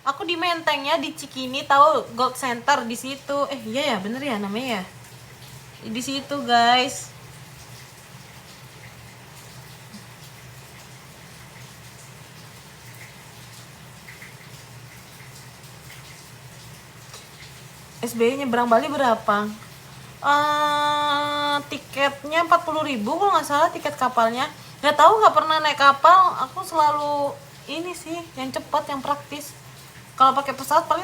Aku di Mentengnya di Cikini, tahu Gold Center di situ. Iya ya, bener ya namanya ya. di situ guys. SBY nyebrang Bali berapa? Tiketnya 40.000 kalau nggak salah, tiket kapalnya. Nggak tahu, nggak pernah naik kapal. Aku selalu ini sih yang cepat, yang praktis. Kalau pakai pesawat paling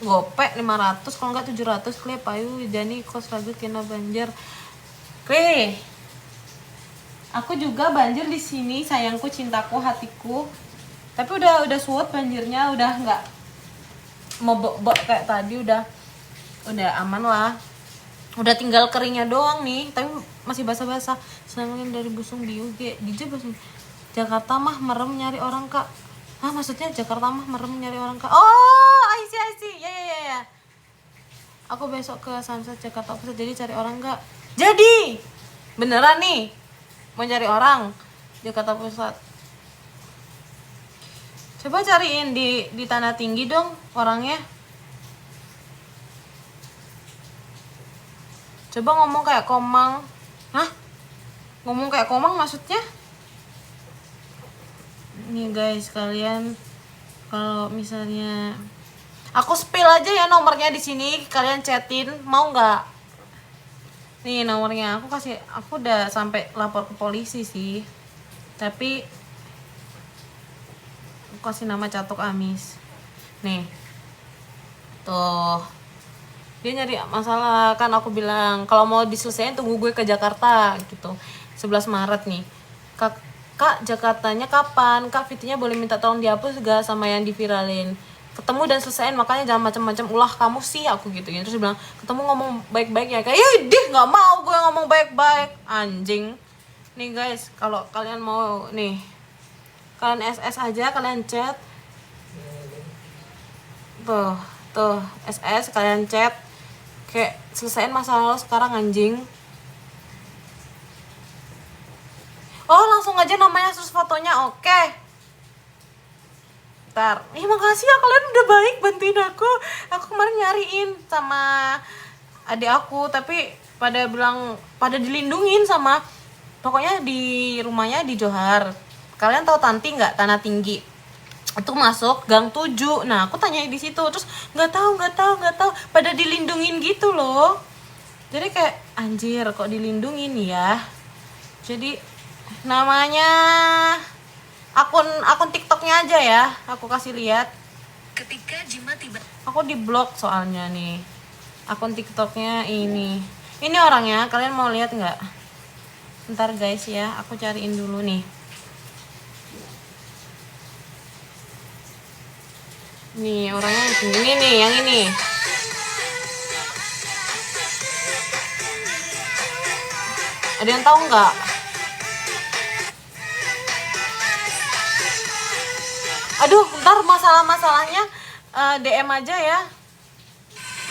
gopek 500, kalau nggak 700. Kle payu jani kos ragu kena banjir. Kle, aku juga banjir di sini, sayangku, cintaku, hatiku. Tapi udah surut banjirnya, udah nggak mebok-bok kayak tadi, udah aman lah. Udah tinggal keringnya doang nih, tapi masih basah-basah. Senangin dari busung biu DJ busung. Jakarta mah merem nyari orang kak. Hah, maksudnya Jakarta mah merem nyari orang kak? Oh, I see. Ya. Aku besok ke Sunset Jakarta Pusat, jadi cari orang nggak? Jadi beneran nih mau cari orang Jakarta Pusat. Coba cariin di Tanah Tinggi dong orangnya. Coba ngomong kayak Komang. Hah? Ngomong kayak Komang maksudnya? Nih guys, kalian kalau misalnya aku spill aja ya nomornya di sini, kalian chatin, mau nggak? Nih nomornya, aku udah sampai lapor ke polisi sih. Tapi aku kasih nama Catuk Amis. Nih. Tuh. Dia nyari masalah, kan aku bilang kalau mau diselesaikan tunggu gue ke Jakarta gitu. 11 Maret nih. Kak Jakartanya kapan? Kak VT-nya boleh minta tolong dihapus gak sama yang diviralin? Ketemu dan selesaiin, makanya jangan macam-macam ulah kamu sih, aku gitu ya. Terus dia bilang ketemu ngomong baik-baik ya. Kayak dih nggak mau gue ngomong baik-baik, anjing. Nih guys, kalau kalian mau nih, kalian SS aja, kalian chat. Tuh SS, kalian chat. Kayak selesaiin masalah lo sekarang, anjing. Oh, langsung aja namanya terus fotonya, oke. Ntar, makasih ya kalian udah baik bantuin aku. Aku kemarin nyariin sama adik aku, tapi pada bilang pada dilindungin sama, pokoknya di rumahnya di Johar. Kalian tahu Tanti nggak? Tanah Tinggi. Itu masuk gang 7. Nah, aku tanya di situ, terus nggak tahu, pada dilindungin gitu loh. Jadi kayak anjir, kok dilindungin ya. Jadi namanya akun TikToknya aja ya, aku kasih lihat. Ketika Jima tiba, aku di blok soalnya nih. Akun TikToknya ini orangnya, kalian mau lihat nggak? Ntar guys ya, aku cariin dulu nih. Nih orangnya ini nih, yang ini. Ada yang tahu nggak? Aduh, ntar masalahnya DM aja ya,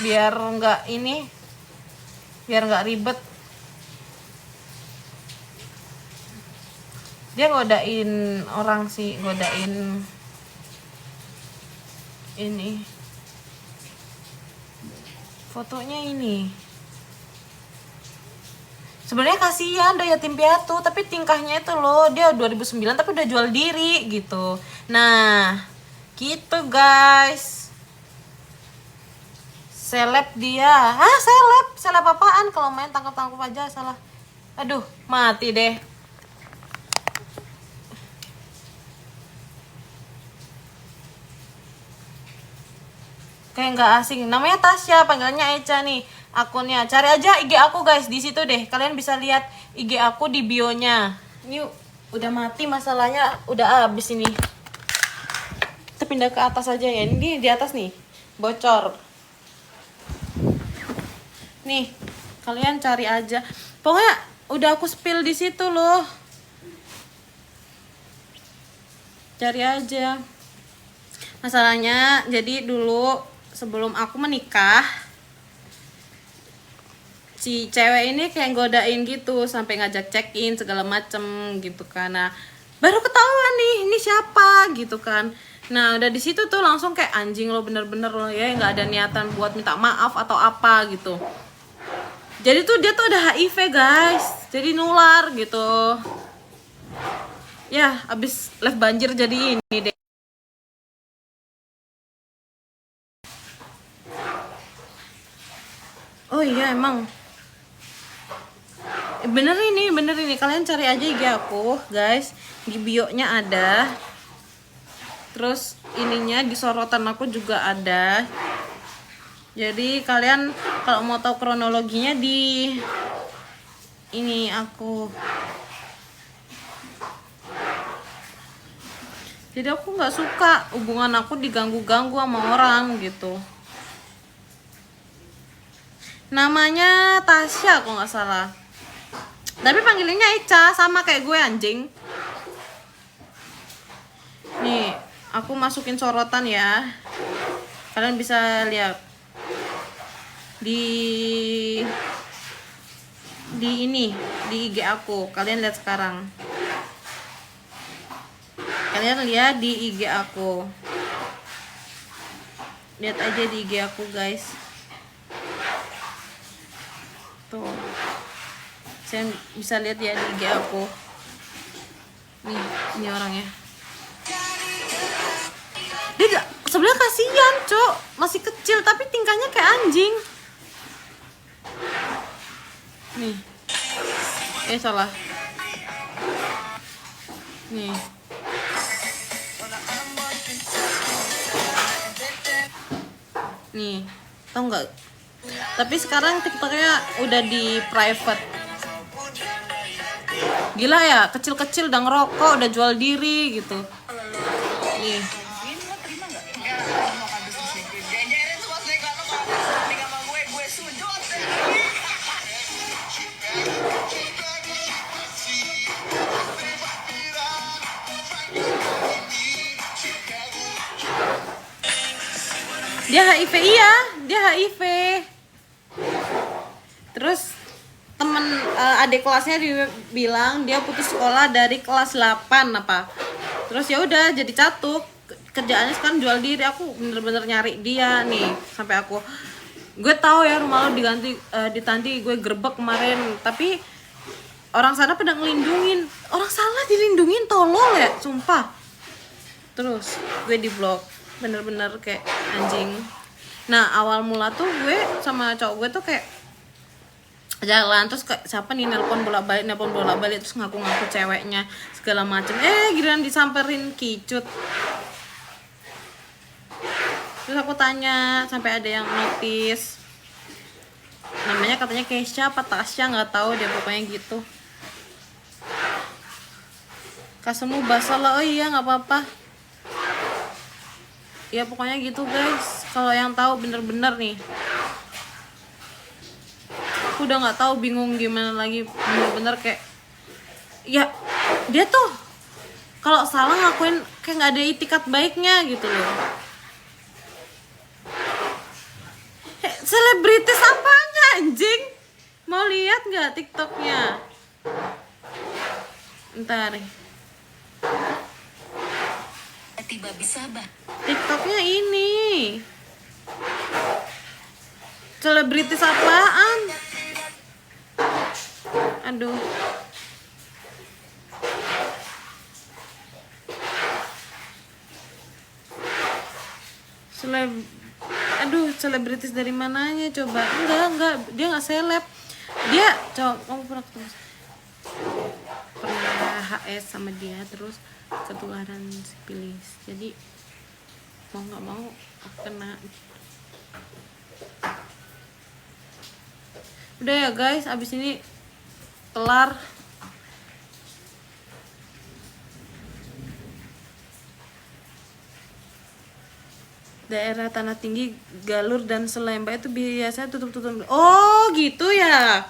biar nggak ribet. Dia godain orang sih, godain ini fotonya ini. Sebenarnya kasihan udah yatim piatu, tapi tingkahnya itu loh, dia 2009 tapi udah jual diri gitu. Nah, gitu guys. Seleb dia. Seleb apaan? Kalau main tangkap-tangkap aja salah. Aduh, mati deh. Kayak nggak asing. Namanya Tasya, panggilannya Eca nih. Akunnya cari aja IG aku guys, di situ deh kalian bisa lihat IG aku di bio-nya. Ini udah mati masalahnya, udah habis ini. Kita pindah ke atas aja ya. Ini di atas nih bocor nih, kalian cari aja, pokoknya udah aku spill di situ loh, cari aja. Masalahnya jadi dulu sebelum aku menikah, si cewek ini kayak godain gitu sampai ngajak check in segala macem gitu kan. Nah, baru ketahuan nih ini siapa gitu kan. Nah, udah di situ tuh langsung kayak anjing lo, bener-bener lo ya nggak ada niatan buat minta maaf atau apa gitu. Jadi tuh dia tuh ada HIV guys, jadi nular gitu. Ya, abis live banjir jadi ini deh. Oh iya emang. Bener ini. Kalian cari aja IG aku, guys. Di bio-nya ada. Terus ininya di sorotan aku juga ada. Jadi kalian kalau mau tahu kronologinya di ini aku. Jadi aku nggak suka hubungan aku diganggu-ganggu sama orang gitu. Namanya Tasya kok nggak salah. Tapi panggilannya Eca, sama kayak gue anjing. Nih, aku masukin sorotan ya. Kalian bisa lihat di ini, di IG aku. Kalian lihat sekarang. Kalian lihat di IG aku. Lihat aja di IG aku, guys. Tuh. Saya bisa lihat ya di IG aku. Nih, ini orangnya. Dia sebenarnya kasihan, Cok. Masih kecil tapi tingkahnya kayak anjing. Nih. Salah. Nih. Nih, tau nggak? Tapi sekarang TikToknya udah di private. Gila ya, kecil-kecil udah ngerokok, udah jual diri gitu. Nih. Dia HIV, iya, dia HIV. Terus temen adik kelasnya bilang dia putus sekolah dari kelas 8 apa. Terus ya udah jadi catuk. Kerjaannya sekarang jual diri. Aku bener-bener nyari dia nih sampai gue tahu ya rumah lo ditanti gue gerbek kemarin. Tapi orang sana pada ngelindungin. Orang salah dilindungin, tolol ya, sumpah. Terus gue di blok. Bener-bener kayak anjing. Nah awal mula tuh gue sama cowok gue tuh kayak jalan, terus kayak siapa nih nelpon bolak-balik terus ngaku-ngaku ceweknya segala macem. Giliran disamperin kicut. Terus aku tanya sampai ada yang notice. Namanya katanya Kesha apa Tasya, nggak tahu dia, pokoknya gitu. Kasemu basah lah, oh iya nggak apa-apa. Ya pokoknya gitu guys. Kalau yang tahu bener-bener nih. Aku udah nggak tahu, bingung gimana lagi, bener-bener kayak ya dia tuh kalau salah ngakuin kayak nggak ada itikat baiknya gitu loh. Selebritis apanya anjing? Mau lihat nggak TikToknya? Ntar tiba bisa bah. TikToknya ini selebritis apaan? Aduh. Selebritis dari mananya coba? Enggak, dia nggak seleb. Dia kamu pernah HS sama dia, terus ketularan sipilis. Jadi mau nggak mau aku kena. Udah ya guys, abis ini kelar. Daerah tanah tinggi, Galur dan Selemba itu biasanya tutup-tutup. Oh gitu ya.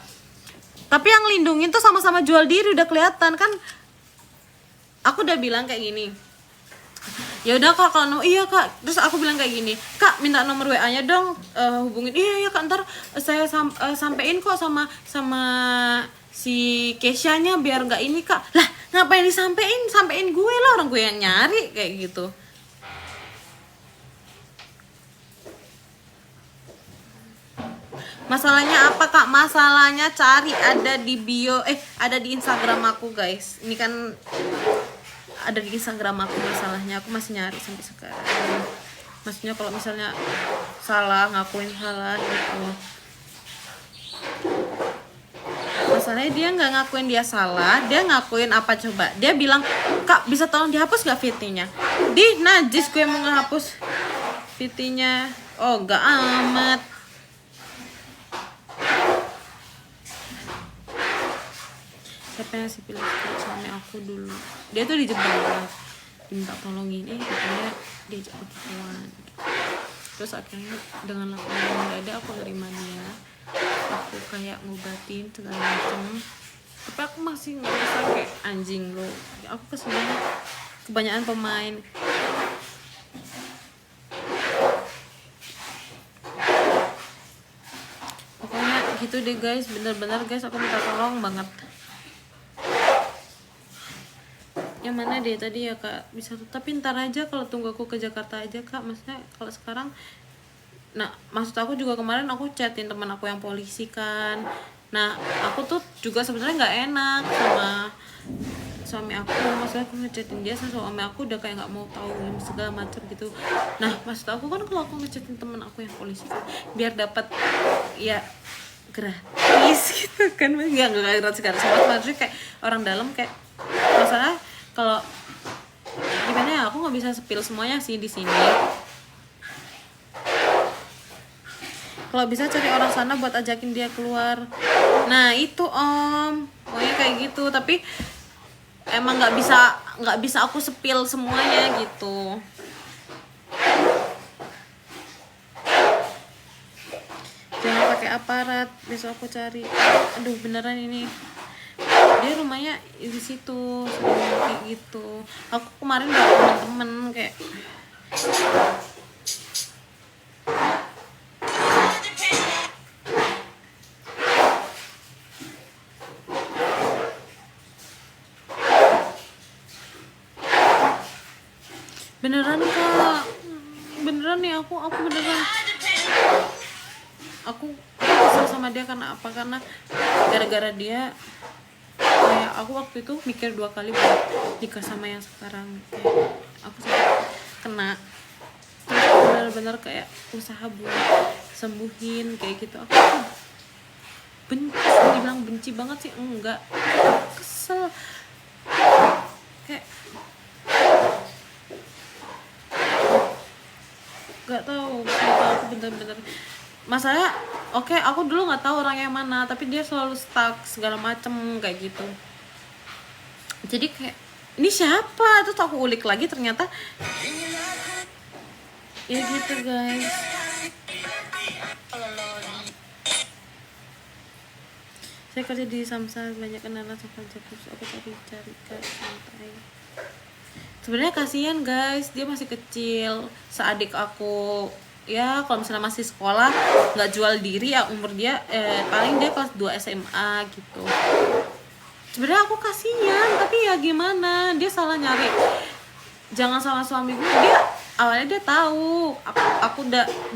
Tapi yang lindungin tuh sama-sama jual diri, udah kelihatan kan. Aku udah bilang kayak gini. Ya udah kak, kalau iya kak. Terus aku bilang kayak gini, kak minta nomor WA-nya dong, hubungin. Iya kak, ntar saya sampein kok sama si Kesha-nya biar nggak ini kak. Lah ngapain sampein gue lah, orang gue yang nyari kayak gitu. Masalahnya apa kak? Masalahnya cari ada di bio, ada di Instagram aku guys. Ini kan ada di Instagram aku masalahnya. Aku masih nyari sampai sekarang. Maksudnya kalau misalnya salah, ngakuin salah gitu. Masalahnya dia nggak ngakuin dia salah, dia ngakuin apa coba? Dia bilang, kak bisa tolong dihapus nggak VT-nya? Di najis gue mau ngehapus VT-nya. Oh nggak amat. Siapa yang sih pilih suami aku dulu? Dia tuh dijebak, diminta tolongin, katanya diajak begituan. Terus akhirnya dengan lakukan yang nggak ada, aku nerima dia. Aku kayak ngobatin segala macem, tapi aku masih nggak bisa kayak anjing lo. Aku kesebenarnya kebanyakan pemain. Pokoknya gitu deh guys, bener-bener guys, aku minta tolong banget. Yang mana dia tadi ya kak, bisa tapi ntar aja, kalau tunggu aku ke Jakarta aja kak. Maksudnya kalau sekarang, nah maksud aku juga kemarin aku chatin teman aku yang polisi kan. Nah aku tuh juga sebenarnya nggak enak sama suami aku. Maksudnya aku ngechatin dia sama suami aku udah kayak nggak mau tahu segala macam gitu. Nah maksud aku kan kalau aku ngechatin teman aku yang polisi kan, biar dapat ya gratis gitu kan. Nggak gratis gratis banget, maksudnya kayak orang dalam kayak masalah. Kalau gimana ya, aku nggak bisa spill semuanya sih di sini. Kalau bisa cari orang sana buat ajakin dia keluar. Nah itu om, pokoknya kayak gitu. Tapi emang nggak bisa aku spill semuanya gitu. Jangan pakai aparat, besok aku cari. Aduh beneran ini. Dia rumahnya di situ, kayak gitu. Aku kemarin udah temen-temen kayak beneran kak, beneran nih aku beneran aku kesel sama dia karena apa? Karena gara-gara dia kayak aku waktu itu mikir 2 kali buat nikah sama yang sekarang. Kayak aku sampai kena, terus bener-bener kayak usaha buat sembuhin kayak gitu. Aku tuh benci, dibilang benci banget sih enggak, kesel kayak nggak tahu aku bener-bener masalahnya. Oke, aku dulu nggak tahu orangnya mana, tapi dia selalu stuck segala macem kayak gitu. Jadi kayak ini siapa, terus aku ulik lagi ternyata ya gitu guys. Saya kerja di Samsat, banyak kenalan sama terus aku cari kak santai. Sebenarnya kasihan guys, dia masih kecil, seadik aku. Ya kalau misalnya masih sekolah nggak jual diri ya, umur dia paling dia kelas 2 SMA gitu. Sebenarnya aku kasihan, tapi ya gimana, dia salah nyari. Jangan sama suami gue, dia awalnya dia tahu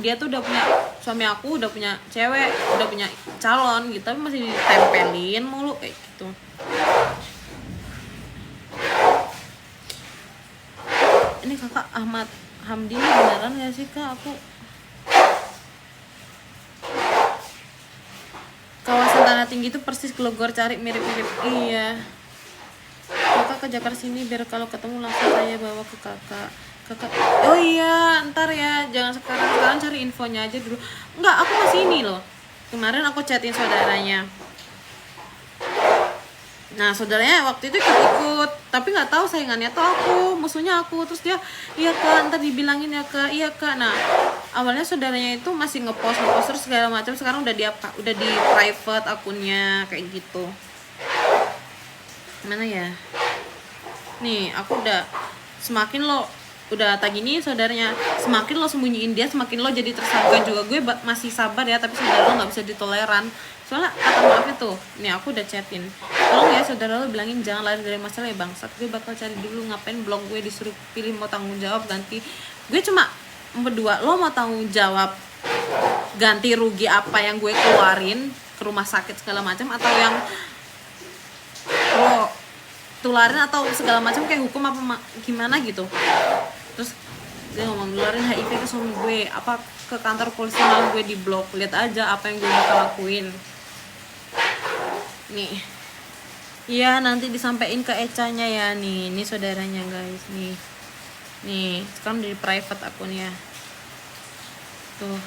dia tuh udah punya suami, aku udah punya cewek, udah punya calon gitu, tapi masih ditempelin mulu kayak gitu. Ini kakak Ahmad Hamdi beneran gak sih kak? Aku kawasan Tanah Tinggi itu persis Glogor, cari mirip-mirip. Iya, kakak ke Jakarta sini biar kalau ketemu langsung saya bawa ke kakak. Oh iya ntar ya, jangan sekarang cari infonya aja dulu. Enggak, aku masih ini loh, kemarin aku chatin saudaranya. Nah saudaranya waktu itu ikut, tapi nggak tahu saingannya tuh aku, musuhnya aku. Terus dia, iya kak, ntar dibilangin ya kak, iya kak. Nah awalnya saudaranya itu masih ngepost terus segala macam, sekarang udah di private akunnya kayak gitu. Mana ya? Nih aku udah semakin lo udah tag ini saudaranya, semakin lo sembunyiin dia, semakin lo jadi tersangka juga. Gue masih sabar ya, tapi saudara lo nggak bisa ditoleran. Soalnya kata maafnya tuh, nih aku udah chatin, tolong ya saudara lo bilangin jangan lari dari masalah ya bangsat. Gue bakal cari dulu, ngapain blog gue disuruh pilih mau tanggung jawab ganti. Gue cuma berdua, lo mau tanggung jawab ganti rugi apa yang gue keluarin ke rumah sakit segala macam, atau yang lo tularin atau segala macam kayak hukum apa gimana gitu. Terus dia ngomong nularin HIV ke suami gue, apa ke kantor polisi malah gue diblok. Lihat aja apa yang gue bakal lakuin. Nih, iya nanti disampaikan ke Eca-nya ya. Nih, ini saudaranya guys. Nih sekarang di private akunnya tuh,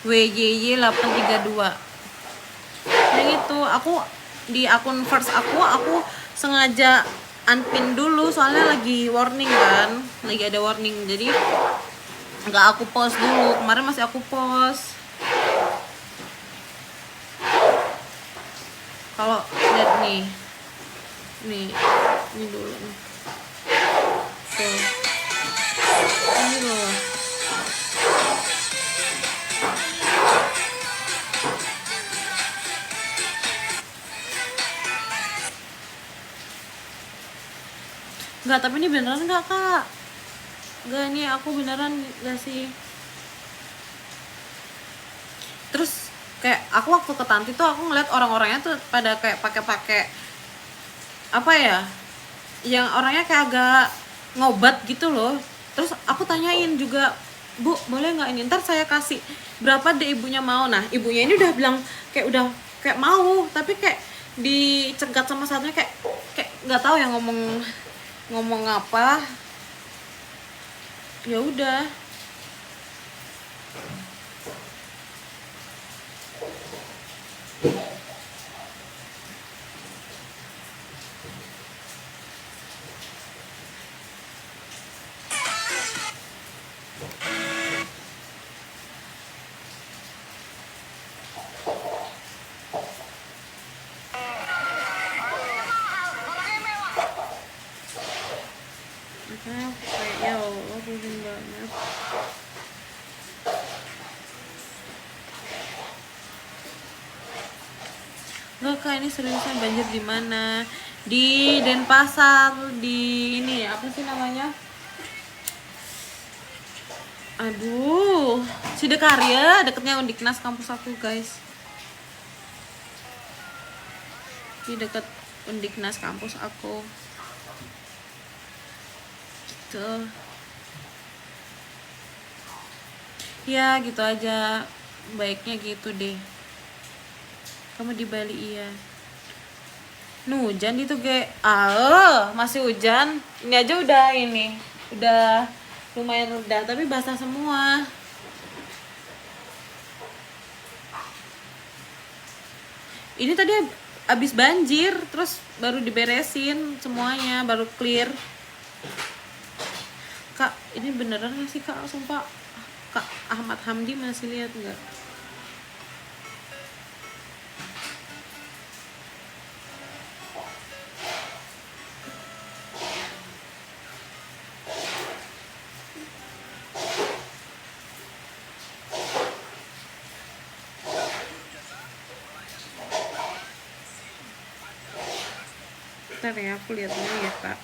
WYY 832. Yang itu aku di akun first aku sengaja unpin dulu soalnya lagi warning kan, lagi ada warning, jadi nggak aku post dulu. Kemarin masih aku post. Kalau lihat nih ini dulu nih tuh, ini loh. Enggak, tapi ini beneran enggak kak? Enggak, ini aku beneran gak sih? Terus kayak aku waktu ke Tanti tuh aku ngeliat orang-orangnya tuh pada kayak pakai apa ya, yang orangnya kayak agak ngobat gitu loh. Terus aku tanyain juga, Bu boleh nggak ini, ntar saya kasih berapa deh ibunya mau. Nah ibunya ini udah bilang udah kayak mau, tapi kayak dicegat sama satunya kayak nggak tahu ya ngomong apa. Ya udah. Makanya kayak ya Allah pusing banget. Enggak kak, ini seriusnya banjir di mana? Di Denpasar, di ini apa sih namanya? Aduh, Sidekarya, deketnya Undiknas kampus aku guys. Di deket Undiknas kampus aku. Gitu. Ya gitu aja, baiknya gitu deh. Kamu di Bali iya. Hujan itu masih hujan. Ini aja udah lumayan reda, tapi basah semua. Ini tadi abis banjir, terus baru diberesin semuanya, baru clear. Kak, ini beneran gak sih kak? Sumpah, Kak Ahmad Hamdi masih lihat nggak? Bentar ya, aku lihat dulu ya kak.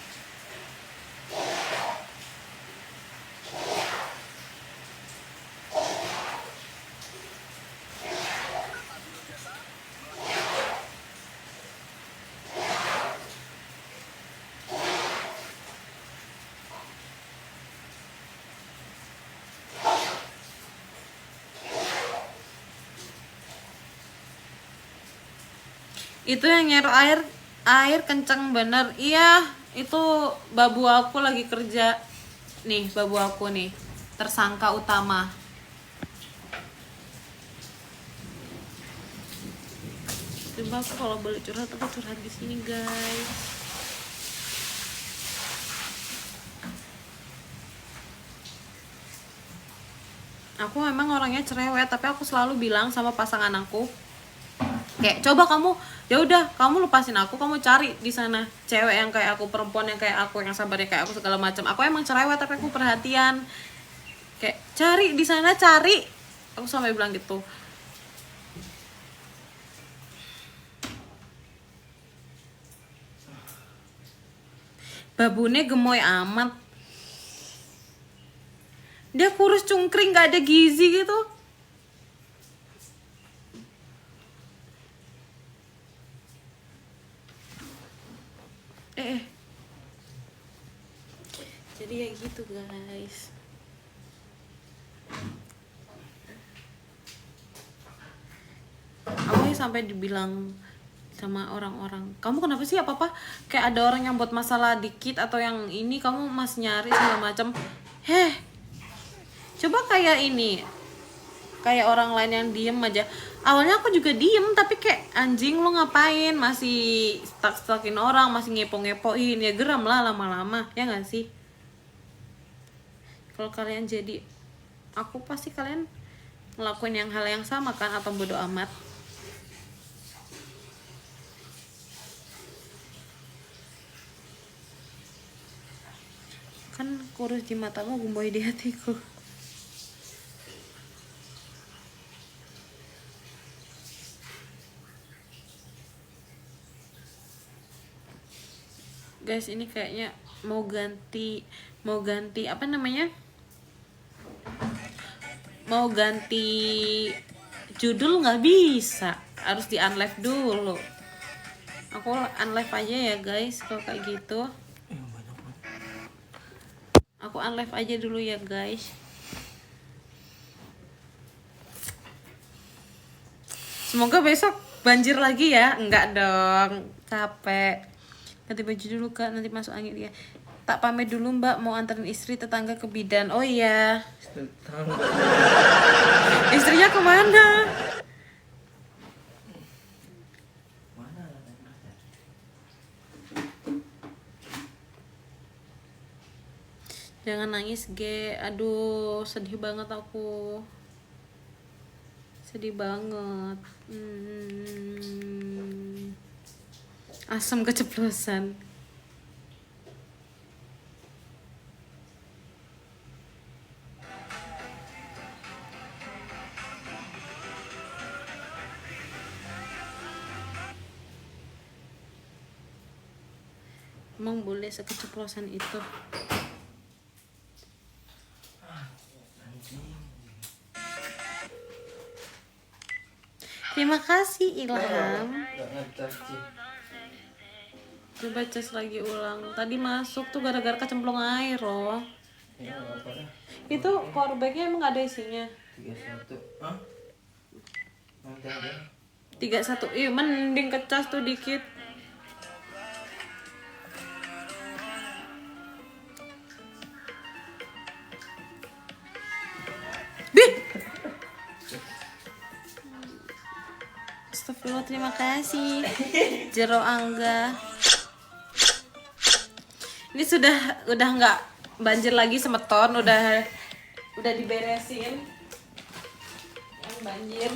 Itu yang nyerok air kenceng bener. Iya, itu babu aku lagi kerja. Nih babu aku nih, tersangka utama. Coba aku kalau boleh curhat, aku curhat di sini guys. Aku memang orangnya cerewet, tapi aku selalu bilang sama pasangan aku, kayak coba kamu, ya udah kamu lepasin aku, kamu cari di sana cewek yang kayak aku, perempuan yang kayak aku, yang sabarnya kayak aku segala macam. Aku emang cerewet tapi aku perhatian, kayak cari di sana, cari. Aku sampai bilang gitu. Babune gemoy amat. Dia kurus cungkring, gak ada gizi gitu. Jadi ya gitu guys. Aku sampai dibilang sama orang-orang, kamu kenapa sih apa-apa kayak ada orang yang buat masalah dikit atau yang ini kamu masih nyari segala macam. Coba kayak ini, kayak orang lain yang diem aja. Awalnya aku juga diem, tapi kayak anjing lu ngapain masih stuck-stuckin orang, masih ngepo-ngepoin, ya geram lah lama-lama, ya nggak sih? Kalau kalian jadi aku, pasti kalian ngelakuin yang hal yang sama kan, atau bodo amat. Kan kurus di matamu, gemboy di hatiku. Guys, ini kayaknya mau ganti apa namanya? Mau ganti judul nggak bisa, harus di unlive dulu. Aku unlive aja ya guys kalau kayak gitu. Aku unlive aja dulu ya guys. Semoga besok banjir lagi ya. Enggak dong, capek. Ganti baju dulu kak, nanti masuk angin ya. Tak pamit dulu mbak, mau anterin istri tetangga ke bidan. Oh iya. Istrinya kemana? Jangan nangis Ge. Aduh, sedih banget aku. Sedih banget. Asam keceplosan. Emang boleh sekeceplosan itu? Terima kasih Ilham. Coba cas lagi ulang. Tadi masuk tuh gara-gara kecemplung air loh. Ya, apa dah? Itu power banknya emang gak ada isinya? 31. Hah? Nanti ada. 31. Ih, mending kecas tuh dikit. Bih! Astagfirullah, terima kasih Jero Angga. Ini udah nggak banjir lagi, semeton, udah diberesin yang banjir.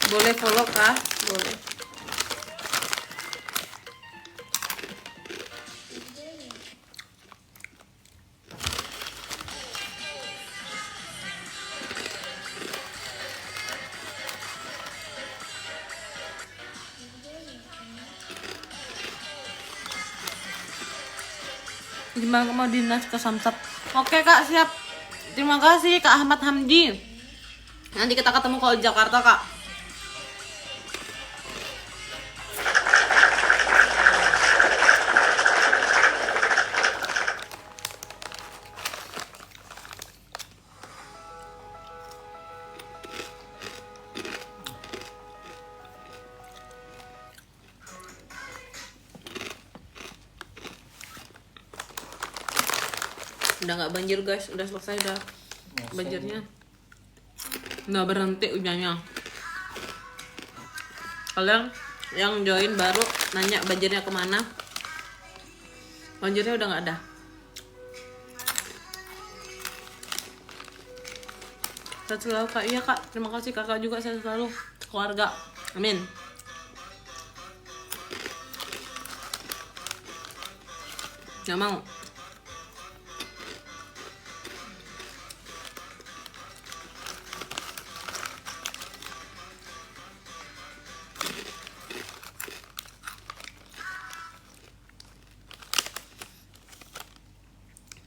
Boleh follow kah? Boleh. Gimana mau dinas ke Samsat? Oke kak, siap. Terima kasih Kak Ahmad Hamdi. Nanti kita ketemu kalau di Jakarta kak. Udah nggak banjir guys, udah selesai udah banjirnya. Nggak berhenti hujannya. Kalian yang join baru nanya banjirnya kemana? Banjirnya udah nggak ada. Sehat selalu kak. Iya kak, terima kasih kakak juga, sehat selalu keluarga. Amin. Nggak mau.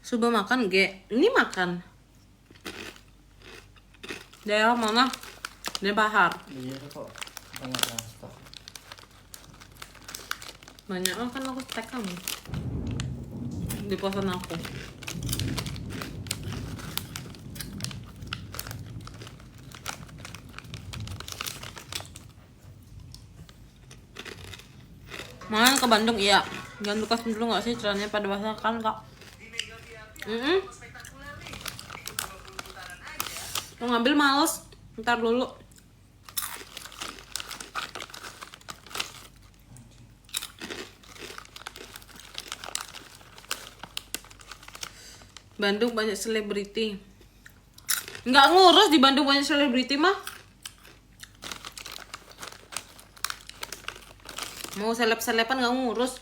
Coba makan, Ge. Ini makan. Daerah mana? Di Bahar. Iya kok banyak yang stok. Banyak kan aku tag kamu. Di posan aku. Main ke Bandung, iya. Jangan lupa dulu nggak sih celananya pada basah kan, Kak? Mau ngambil males. Ntar dulu. Bandung banyak selebriti. Nggak ngurus di Bandung banyak selebriti mah. Mau seleb-seleban nggak ngurus.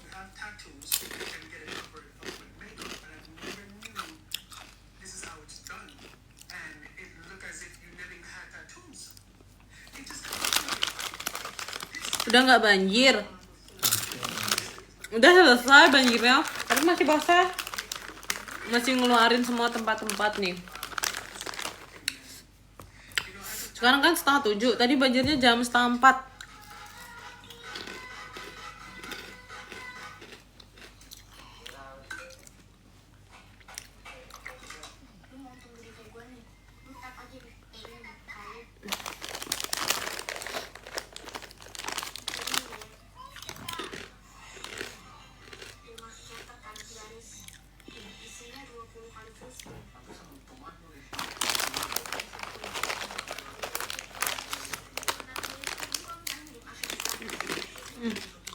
Udah nggak banjir. Udah selesai banjirnya. Tapi masih basah. Masih ngeluarin semua tempat-tempat nih. Sekarang kan 6:30. Tadi banjirnya jam 3:30.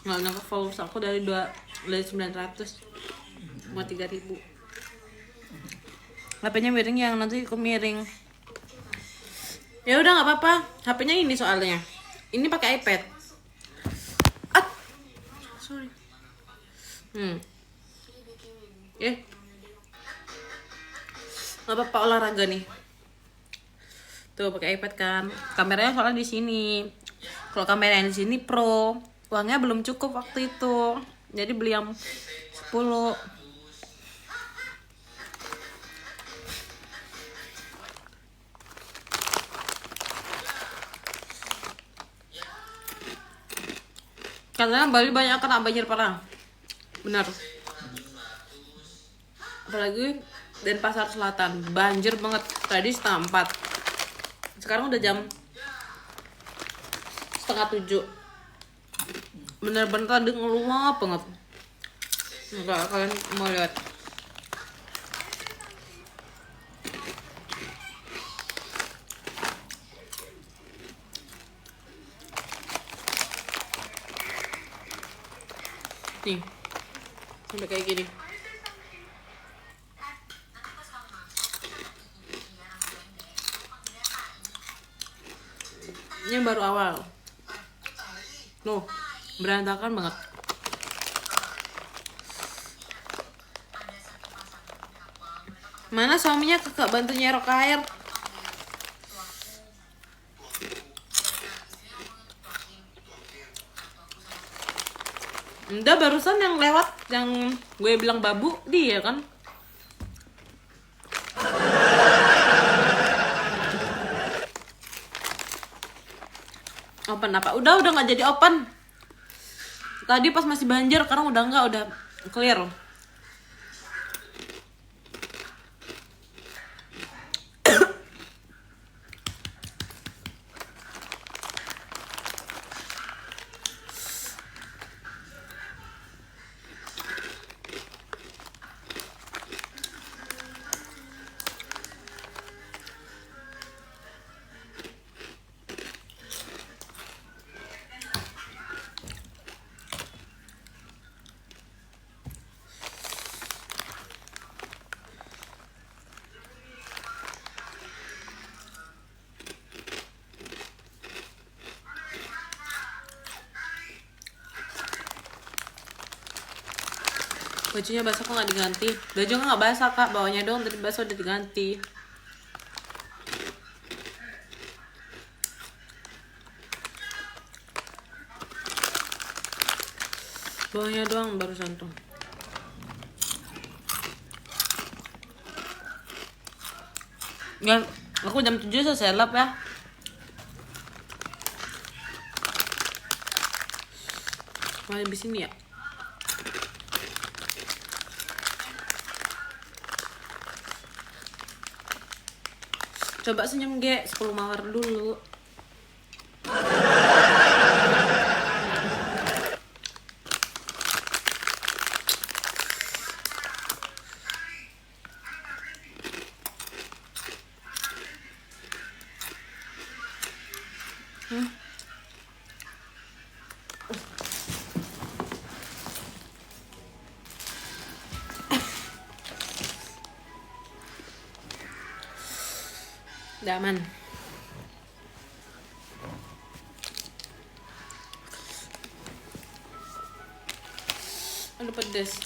Nggak nangkep followers aku dari 900 mau 3000. HP-nya miring yang nanti aku miring. Ya udah nggak apa-apa. HP-nya ini soalnya. Ini pakai iPad. Ah, sorry. Nggak apa-apa olahraga nih. Tuh pakai iPad kan. Kameranya soalnya di sini. Kalau kameranya di sini pro. Uangnya belum cukup waktu itu, jadi beli yang 10. Karena Bali banyak kena banjir parah, benar. Apalagi Denpasar Selatan, banjir banget. Tadi 5:30, sekarang udah jam 6:30. Bener-bener tadi ngeluap banget. Enggak, kalian mau lihat. Nih, sampai kayak gini. Ini baru awal. Loh, berantakan banget. Mana suaminya kakak bantu nyerok air? Udah barusan yang lewat yang gue bilang babu dia kan. Open apa? Udah nggak jadi open. Tadi pas masih banjir, sekarang udah nggak, udah clear. Bajunya basah kok nggak diganti? Baju nggak basah kak, bawahnya doang tadi basah udah diganti. Bawahnya doang barusan tuh. Ya, aku jam 7 selesai lab ya. Mau habis ini ya? Coba senyum ge, 10 mawar dulu. Udah aman. Aduh pedes.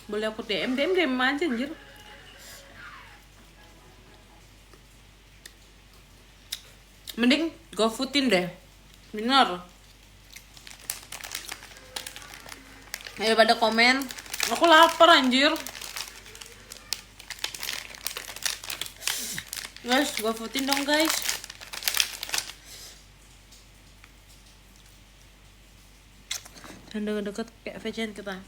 Boleh aku DM aja anjir. Mending GoFoodin deh. Bener. Daripada komen. Aku lapar anjir. Guys, GoFoodin dong guys. Dan deket kayak VCN kita.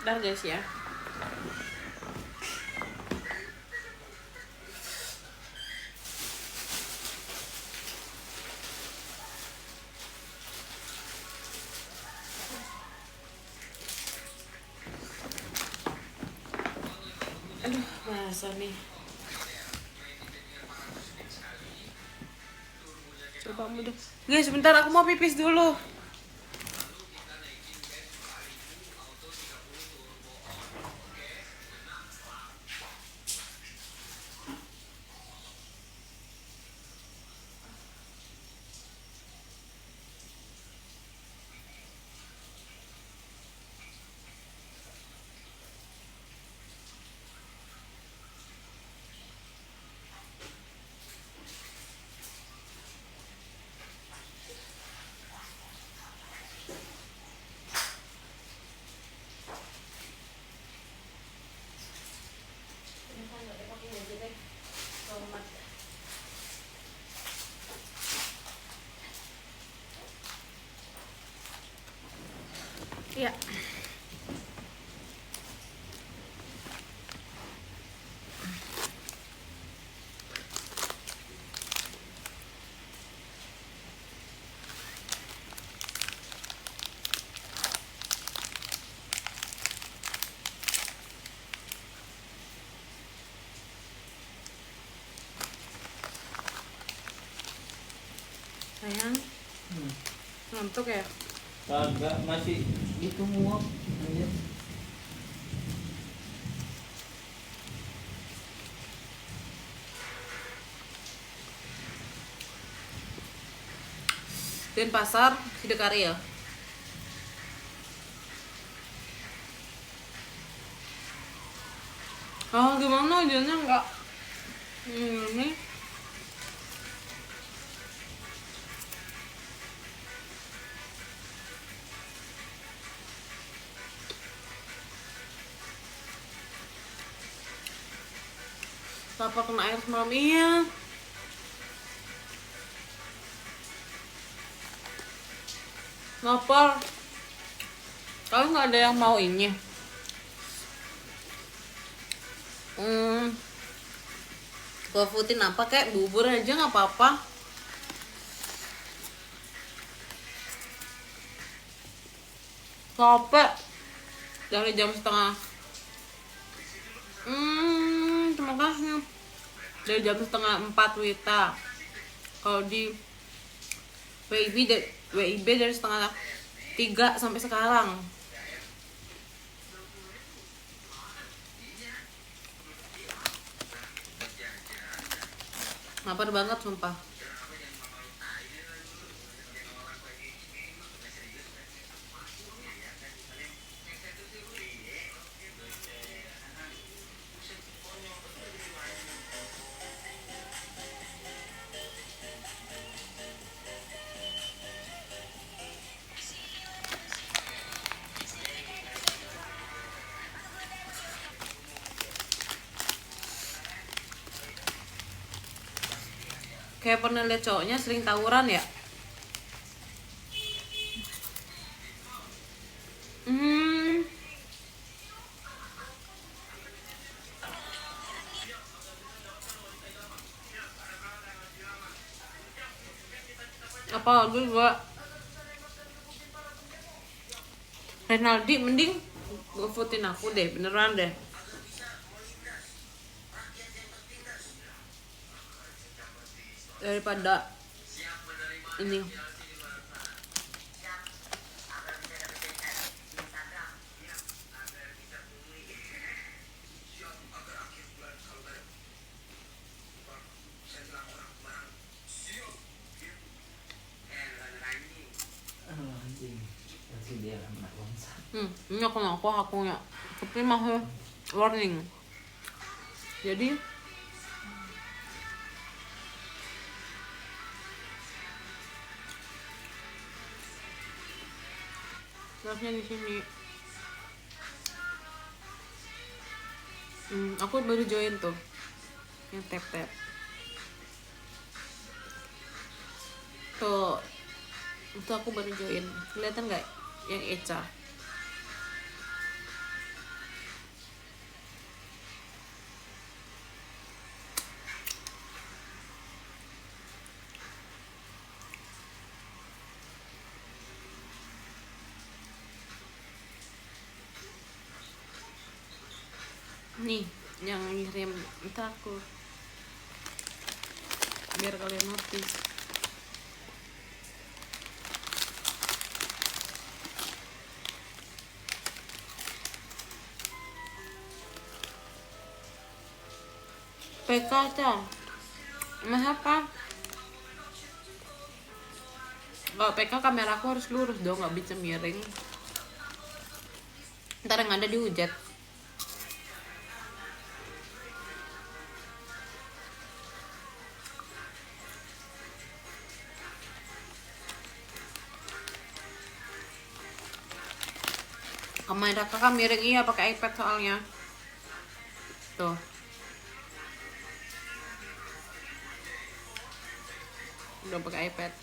Udah guys ya. Aduh, masa nih. Coba mudah. Guys, sebentar aku mau pipis dulu. Iya. Sayang, ngantuk ya? Kagak, masih itu muak aja. Denpasar, Sidokarya. Oh, gimana aja enggak? Ini Papa kena air semalam, iya. Lapar. Kalau nggak ada yang mau ini. GoFoodin apa kayak bubur aja nggak apa-apa. Capek dari jam setengah. Terima kasih. Dari jam setengah 4 Wita. Kalau di WIB dari setengah 3 sampai sekarang. Lapar banget sumpah. Kayak pernah lihat cowoknya sering tawuran ya? Apa lagi gua Renaldi mending gue votein aku deh, beneran deh. Daripada ini. Anjing. Pasti dia anak bangsa. Ini aku ya. Tapi mah warning. Jadi live-nya di sini. Aku baru join tuh. Yang tap-tap. Tuh. Itu aku baru join. Kelihatan nggak yang Eca? Nih, yang ngirim itu aku. Biar kalian notice. PK tuh. Mas apa? Kalau PK kameraku harus lurus dong, nggak bisa miring. Ntar yang ada dihujat. Kamera kakak miring iya pakai iPad soalnya. Tuh. Udah pakai iPad.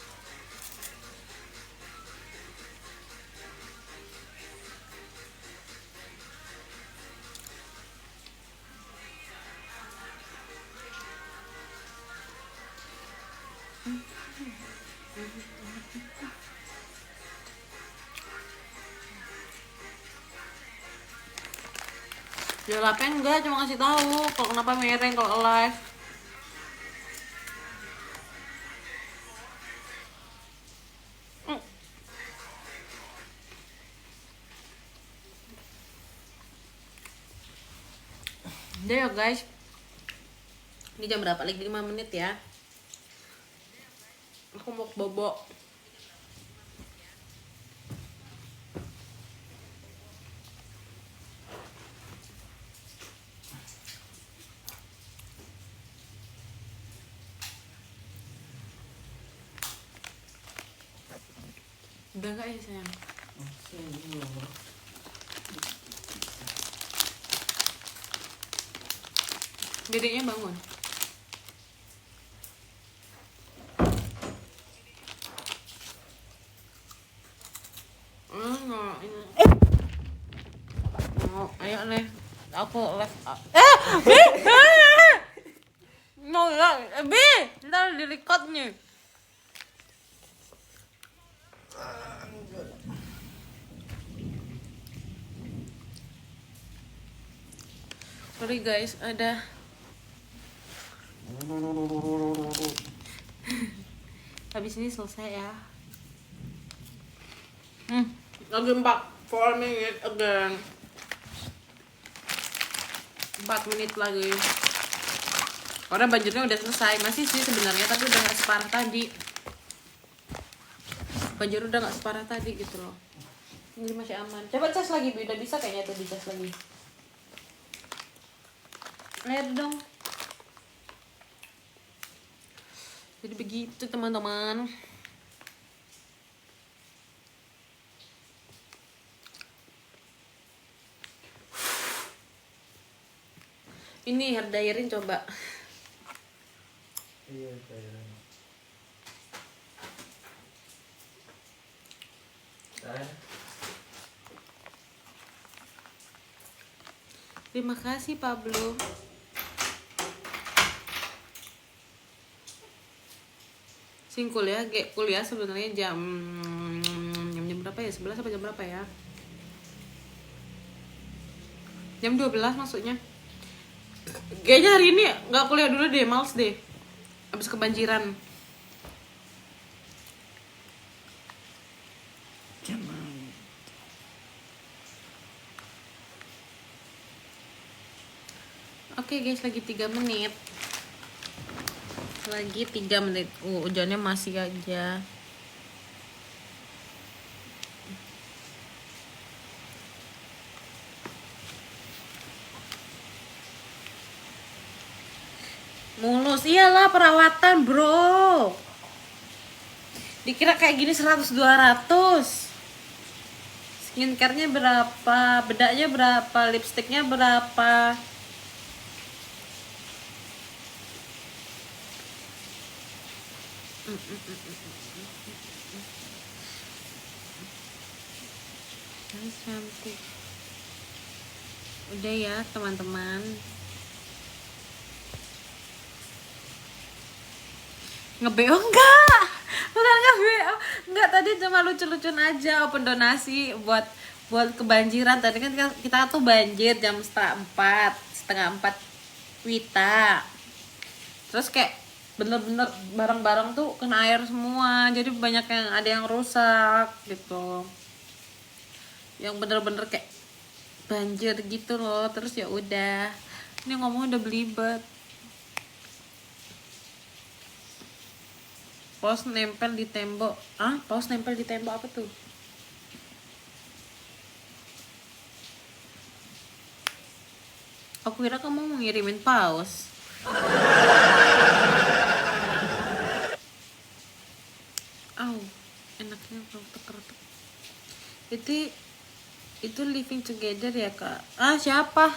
Ya lapen enggak, cuma kasih tahu kalau kenapa miring kalau live. Udah ya guys. Ini jam berapa? Lagi 5 menit ya. Aku mau bobo. Udah gak ya sayang? Dedeknya bangun. Ayo nih, aku live. No ya, ntar di record nih. Sorry guys, ada habis ini selesai ya. Lagi 4 menit again. 4 menit lagi. Orang banjirnya udah selesai, masih sih sebenarnya tapi udah nggak separah tadi. Banjir udah nggak separah tadi gitu loh. Jadi masih aman. Coba cas lagi, udah bisa kayaknya tuh dicas lagi. Air dong. Jadi begitu teman-teman. Ini hair dryerin coba. Iya, cairan. Terima kasih Pablo. Sing kuliah, kuliah sebenarnya jam berapa ya? 11 apa jam berapa ya? Jam 12 maksudnya. Kayaknya hari ini nggak kuliah dulu deh, males deh. Abis kebanjiran. Oke guys, lagi 3 menit. Lagi 3 menit. Hujannya masih aja. Mulus, iyalah perawatan bro. Dikira kayak gini 100-200. Skincare-nya berapa, bedaknya berapa, lipstiknya berapa. Cantik. Udah ya teman-teman. Nge-BO enggak? Bukan nge-BO. Enggak, tadi cuma lucu-lucuan aja, open donasi buat kebanjiran. Tadi kan kita tuh banjir jam setengah empat Wita. Terus kayak bener-bener barang-barang tuh kena air semua. Jadi banyak yang ada yang rusak gitu. Yang bener-bener kayak banjir gitu loh. Terus ya udah. Ini ngomong udah belibet. Pos nempel di tembok. Pos nempel di tembok apa tuh? Aku kira kamu mau ngirimin paus. Enaknya keretek-keretek. Itu living together ya kak? Siapa?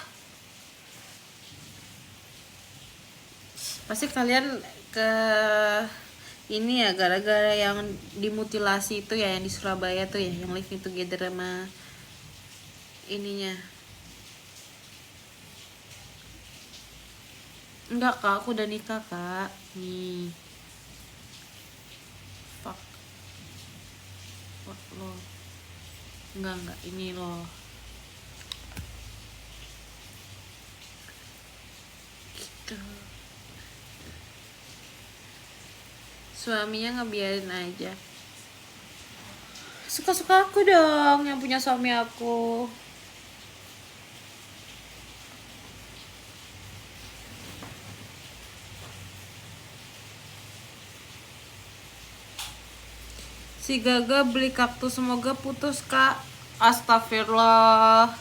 Pasti kalian ke ini ya gara-gara yang dimutilasi itu ya, yang di Surabaya tuh ya, yang living together sama ininya. Enggak kak, aku udah nikah kak. Nih. Fuck loh. Enggak, ini loh. Gitu. Suaminya ngebiarin aja. Suka-suka aku dong yang punya suami aku. Si Gaga beli kaktus, semoga putus kak. Astagfirullah.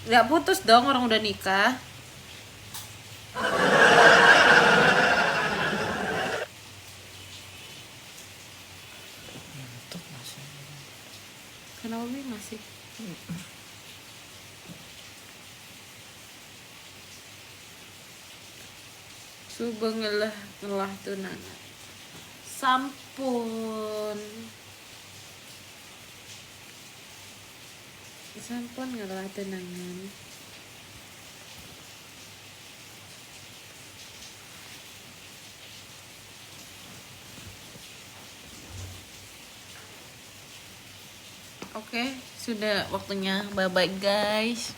Gak putus dong, orang udah nikah. Kenapa masih? Coba ngelah tunangan. Sampun ngelah tunangan. Oke, sudah waktunya. Bye bye guys.